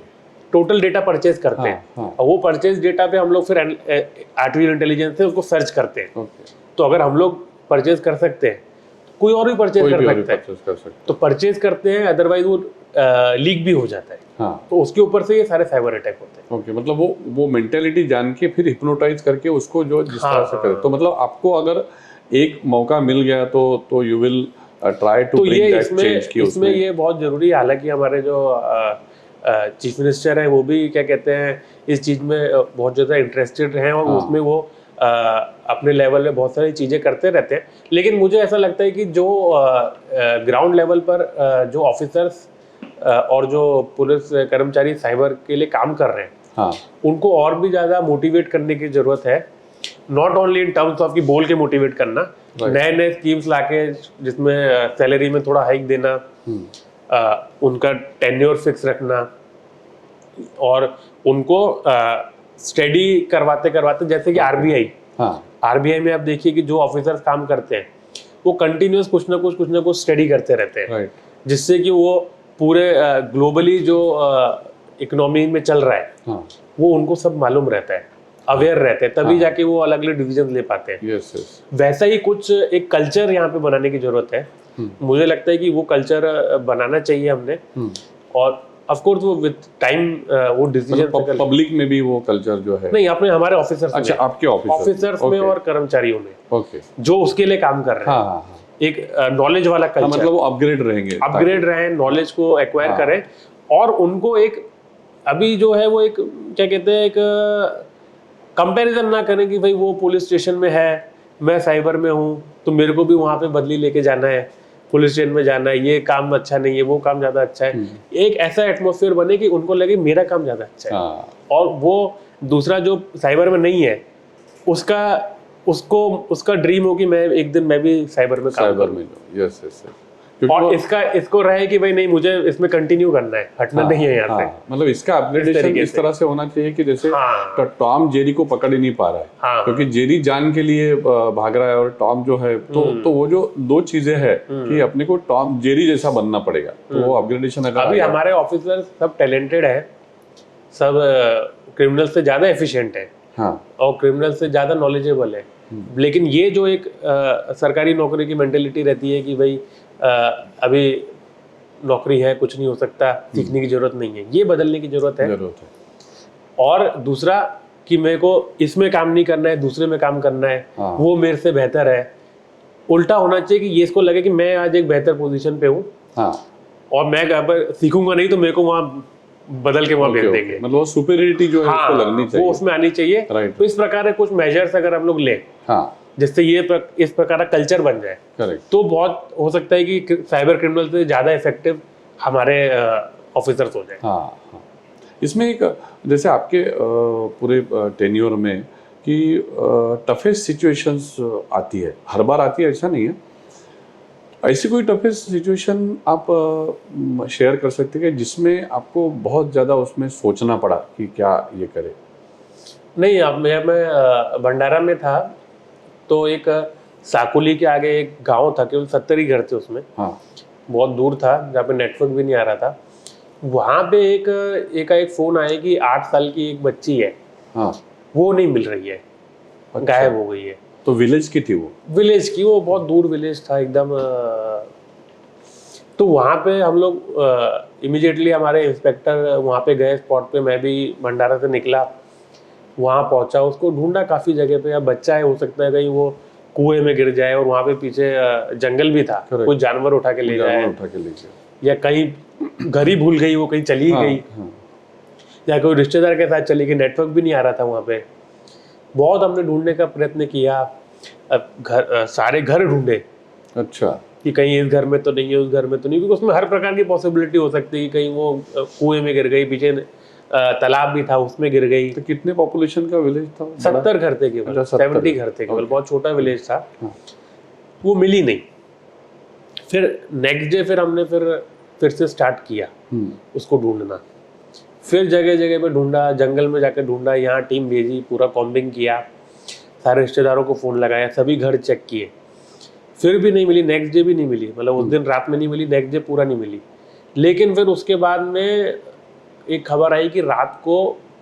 Total data purchase करते हैं। और वो परचेज डेटा पे हम लोग फिर आर्टिफिशियल इंटेलिजेंस से उसको सर्च करते हैं। तो अगर हम लोग परचेज कर सकते हैं, कोई और भी परचेज कर सकता है। तो परचेज करते हैं, अदरवाइज वो लीक भी हो जाता है। तो उसके ऊपर से ये सारे साइबर अटैक होते हैं। ओके, मतलब वो मेंटेलिटी जान के फिर हिप्नोटाइज करके उसको जो जिस तरह से करे। तो मतलब आपको अगर एक मौका मिल गया तो you will try to bring that change की उसमें। ये बहुत जरूरी है। हालांकि हमारे जो चीफ मिनिस्टर है वो भी क्या कहते हैं इस चीज में बहुत ज्यादा इंटरेस्टेड हैं, और उसमें वो अपने लेवल में बहुत सारी चीजें करते रहते हैं। लेकिन मुझे ऐसा लगता है कि जो ग्राउंड लेवल पर जो ऑफिसर्स और जो पुलिस कर्मचारी साइबर के लिए काम कर रहे हैं, उनको और भी ज्यादा मोटिवेट करने की जरूरत है। Not only in terms of कि बोल के मोटिवेट करना, नए नए स्कीम्स लाके जिसमें सैलरी में थोड़ा हाइक देना, उनका टेन्योर फिक्स रखना, और उनको स्टडी करवाते करवाते, जैसे कि आरबीआई में आप देखिए कि जो ऑफिसर्स काम करते हैं वो कंटिन्यूस कुछ ना कुछ स्टडी करते रहते हैं, जिससे कि वो पूरे ग्लोबली जो इकोनॉमी में चल रहा है वो उनको सब मालूम रहता है। अवेयर रहते हैं, तभी जाके वो अलग अलग डिसीजन ले पाते हैं। Yes yes. वैसा ही कुछ एक कल्चर यहाँ पे बनाने की जरूरत है। मुझे लगता है कि वो कल्चर बनाना चाहिए हमने, और ऑफ कोर्स वो विद टाइम वो डिसीजन पब्लिक में भी वो कल्चर जो है, नहीं अपने हमारे ऑफिसर्स अच्छा आपके ऑफिसर्स में और कर्मचारियों में, ओके, जो उसके लिए काम कर रहे हैं। हाँ, एक नॉलेज वाला कल्चर, मतलब वो अपग्रेड रहेंगे, अपग्रेड रहे, नॉलेज को एक्वायर करें, और उनको एक अभी जो है वो एक क्या कहते हैं, एक कंपैरिजन ना करें कि भाई वो पुलिस स्टेशन में है, मैं साइबर में हूँ, तो मेरे को भी वहाँ पे बदली लेके जाना है, पुलिस स्टेशन में जाना है, ये काम अच्छा नहीं है, वो काम ज़्यादा अच्छा है। एक ऐसा एटमॉस्फेयर बने कि उनको लगे मेरा काम ज़्यादा अच्छा है, और वो दूसरा जो साइबर में नहीं है उसका ड्रीम हो कि मैं एक दिन मैं भी साइबर में काम करूं। Yes yes. और इसको रहे कि भाई नहीं, मुझे इसमें कंटिन्यू करना है, हटना नहीं है यहाँ से। मतलब इसका अपग्रेडेशन इस तरह से होना चाहिए कि जैसे तो टॉम जेरी को पकड़ ही नहीं पा रहा है, क्योंकि जेरी जान के लिए भाग रहा है, और टॉम जो है तो वो जो दो चीजें है कि अपने को टॉम जेरी जैसा बनना पड़ेगा, तो वो अपग्रेडेशन अगर अभी हमारे ऑफिसर सब टैलेंटेड है, सब क्रिमिनल से ज्यादा एफिशिएंट है, और क्रिमिनल से ज्यादा नॉलेजेबल है, लेकिन ये जो एक सरकारी नौकरी की मेंटेलिटी रहती है कि भाई अभी नौकरी है, कुछ नहीं हो सकता, सीखने की जरूरत नहीं है, ये बदलने की जरूरत है। और दूसरा कि मेरे को इसमें काम नहीं करना है, दूसरे में काम करना है, वो मेरे से बेहतर है। उल्टा होना चाहिए कि ये इसको लगे कि मैं आज एक बेहतर पोजीशन पे हूँ, और मैं अगर सीखूंगा नहीं तो मेरे को वहाँ बदल के वहाँ भेज देंगे, मतलब सुपीरियरिटी जो है उसको लगनी चाहिए, वो उसमें आनी चाहिए। तो इस प्रकार के कुछ मेजर्स अगर हम लोग लें, जिससे इस प्रकार का कल्चर बन जाए, तो बहुत हो सकता है कि साइबर क्रिमिनल से ज्यादा इफेक्टिव हमारे ऑफिसर्स हो जाए। इसमें एक जैसे आपके पूरे टेन्योर में कि टफेस्ट सिचुएशंस आती है, हर बार आती है ऐसा नहीं है, ऐसी कोई टफेस्ट सिचुएशन आप शेयर कर सकते हैं जिसमें आपको बहुत ज़्यादा उसमें सोचना पड़ा कि क्या ये करे? नहीं, अब मैं भंडारा में था, तो एक साकुली के आगे एक गांव था, केवल 70 ही घर थे उसमें, बहुत दूर था, जहाँ पे नेटवर्क भी नहीं आ रहा था। वहाँ पे एक फ़ोन आया कि 8 साल की एक बच्ची है, वो नहीं मिल रही है, गायब हो गई है। तो विलेज की थी वो? विलेज की, वो बहुत दूर विलेज था एकदम। तो वहाँ पे हम लोग इमीडिएटली हमारे इंस्पेक्टर वहाँ पे गए स्पॉट पे, मैं भी भंडारा से निकला, वहाँ पहुँचा, उसको ढूंढा काफ़ी जगह पे। अब बच्चा है, हो सकता है कहीं वो कुएं में गिर जाए, और वहाँ पे पीछे जंगल भी था, कोई जानवर उठा के ले जाए, या कहीं घर ही भूल गई, वो कहीं चली गई, या कोई रिश्तेदार के साथ चली गई, नेटवर्क भी नहीं आ रहा था वहाँ पे। बहुत हमने ढूंढने का प्रयत्न किया, सारे घर ढूंढे, अच्छा, कि कहीं इस घर में तो नहीं है, उस घर में तो नहीं, क्योंकि उसमें हर प्रकार की पॉसिबिलिटी हो सकती है, कहीं वो कुएं में गिर गई, पीछे तालाब भी था उसमें गिर गई। तो कितने पॉपुलेशन का विलेज था? 70 घर थे केवल, 70 घर थे केवल, बहुत छोटा विलेज था। वो मिली नहीं। फिर नेक्स्ट डे फिर हमने फिर से स्टार्ट किया उसको ढूंढना, फिर जगह जगह पे ढूंढा, जंगल में जाकर ढूंढा, यहाँ टीम भेजी, पूरा कॉम्बिंग किया, सारे रिश्तेदारों को फ़ोन लगाया, सभी घर चेक किए, फिर भी नहीं मिली। नेक्स्ट डे भी नहीं मिली, मतलब उस दिन रात में नहीं मिली, नेक्स्ट डे पूरा नहीं मिली। लेकिन फिर उसके बाद में एक खबर आई कि रात को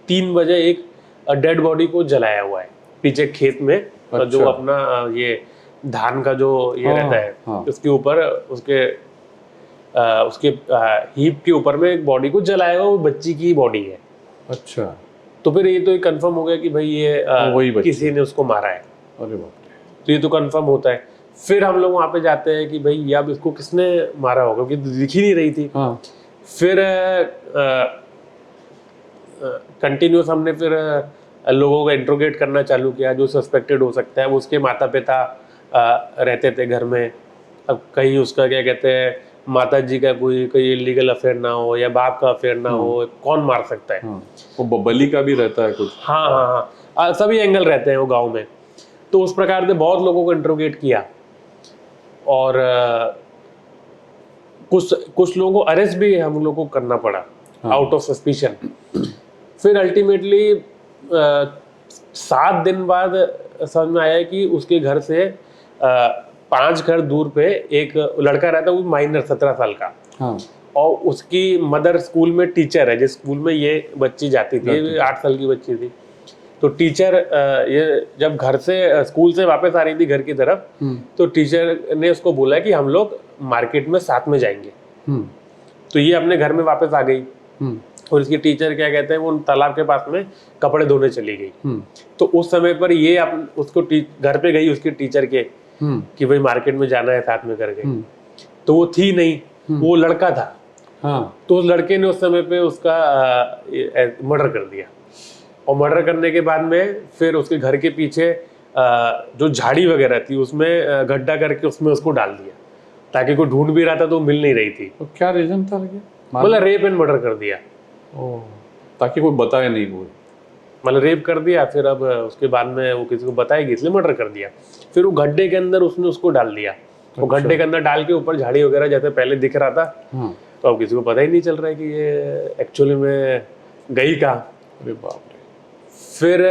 3 बजे एक डेड बॉडी को जलाया हुआ है पीछे खेत में। अच्छा। जो अपना ये धान का जो ये रहता है, उसके ऊपर उसके हीप के ऊपर में एक बॉडी को जलाया हुआ, वो बच्ची की बॉडी है। अच्छा। तो फिर ये तो कंफर्म हो गया कि भाई ये किसी ने उसको मारा है। अरे बाप रे। तो ये तो कंफर्म होता है। फिर हम लोग वहाँ पे जाते हैं कि भाई अब इसको किसने मारा होगा, क्योंकि दिख ही नहीं रही थी। फिर कंटिन्यूस हमने फिर लोगों को इंट्रोगेट करना चालू किया, जो सस्पेक्टेड हो सकता है। वो उसके माता पिता रहते थे घर में। अब कहीं उसका क्या कहते हैं, माता जी का कोई इलीगल अफेयर ना हो, या बाप का अफेयर ना हो, कौन मार सकता है। वो बलि का भी रहता है कुछ। हाँ, सभी एंगल रहते हैं वो गांव में। तो उस प्रकार से बहुत लोगों को इंट्रोगेट किया, और कुछ लोगों को अरेस्ट भी हम लोगों को करना पड़ा आउट ऑफ सस्पिशन। फिर अल्टीमेटली 7 दिन बाद समझ में आया कि उसके घर से 5 घर दूर पे एक लड़का रहता है, वो माइनर 17 साल का। और उसकी मदर स्कूल में टीचर है, जिस स्कूल में ये बच्ची जाती थी, 8 साल की बच्ची थी। तो टीचर ये जब घर से स्कूल से वापस आ रही थी घर की तरफ, तो टीचर ने उसको बोला कि हम लोग मार्केट में साथ में जाएंगे। तो ये अपने घर में वापस आ गई और इसकी टीचर क्या कहते हैं, वो तालाब के पास में कपड़े धोने चली गई। तो उस समय पर ये उसको घर पे गई उसकी टीचर के कि भाई मार्केट में जाना है साथ में करके, तो वो थी नहीं, वो लड़का था। तो उस लड़के ने उस समय पे उसका मर्डर कर दिया और मर्डर करने के बाद में फिर उसके घर के पीछे जो झाड़ी वगैरह थी उसमें गड्ढा करके उसमें उसको डाल दिया, ताकि कोई ढूंढ भी रहा था तो मिल नहीं रही थी। तो क्या रीजन था? मतलब रेप एंड मर्डर कर दिया। ताकि कोई बताए नहीं, कोई मतलब रेप कर दिया, फिर अब उसके बाद में वो किसी को बताएगी इसलिए मर्डर कर दिया। फिर वो गड्ढे के अंदर उसने उसको डाल दिया। वो गड्ढे के अंदर डाल के ऊपर झाड़ी वगैरह जैसे पहले दिख रहा था, तो अब किसी को पता ही नहीं चल रहा है कि ये एक्चुअली में गई कहाँ। अरे बाप रे। फिर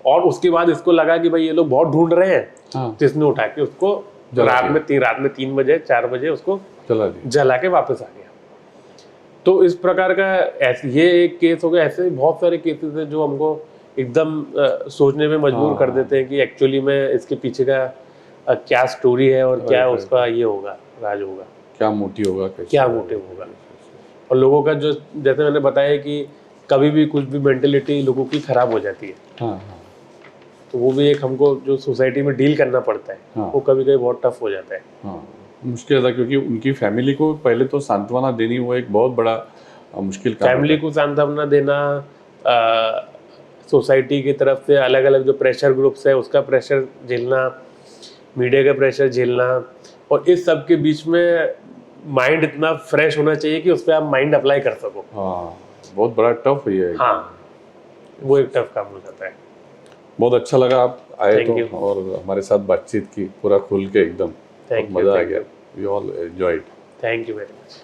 और उसके बाद इसको लगा कि भाई ये लोग बहुत ढूंढ रहे हैं, तो इसने उठा के उसको रात में 3 बजे 4 बजे उसको जला के वापस आ गया। तो इस प्रकार का ये एक केस हो गया। ऐसे बहुत सारे केसेस हैं जो हमको एकदम सोचने में मजबूर कर देते हैं कि एक्चुअली में इसके पीछे का क्या स्टोरी है और क्या उसका ये होगा, राज होगा, क्या मोटिव होगा, क्या मोटिव होगा। और लोगों का जो जैसे मैंने बताया कि कभी भी कुछ भी मेंटेलिटी लोगों की खराब हो जाती है, तो वो भी एक हमको जो सोसाइटी में डील करना पड़ता है, वो कभी कभी बहुत टफ हो जाता है। मुश्किल था, क्योंकि उनकी फैमिली को पहले तो सांत्वना देनी वो एक बहुत बड़ा मुश्किल काम। फैमिली को सांत्वना देना, सोसाइटी की तरफ से अलग अलग जो प्रेशर ग्रुप्स है उसका प्रेशर झेलना, मीडिया का प्रेशर झेलना, और इस सब के बीच में माइंड इतना फ्रेश होना चाहिए कि उस पर आप माइंड अप्लाई कर सको। बहुत बड़ा टफ है ये। वो एक टफ काम हो जाता है। बहुत अच्छा लगा आप आए तो और हमारे साथ बातचीत की पूरा खुल के एकदम। मजा आ गया। We all enjoyed. Thank you very much.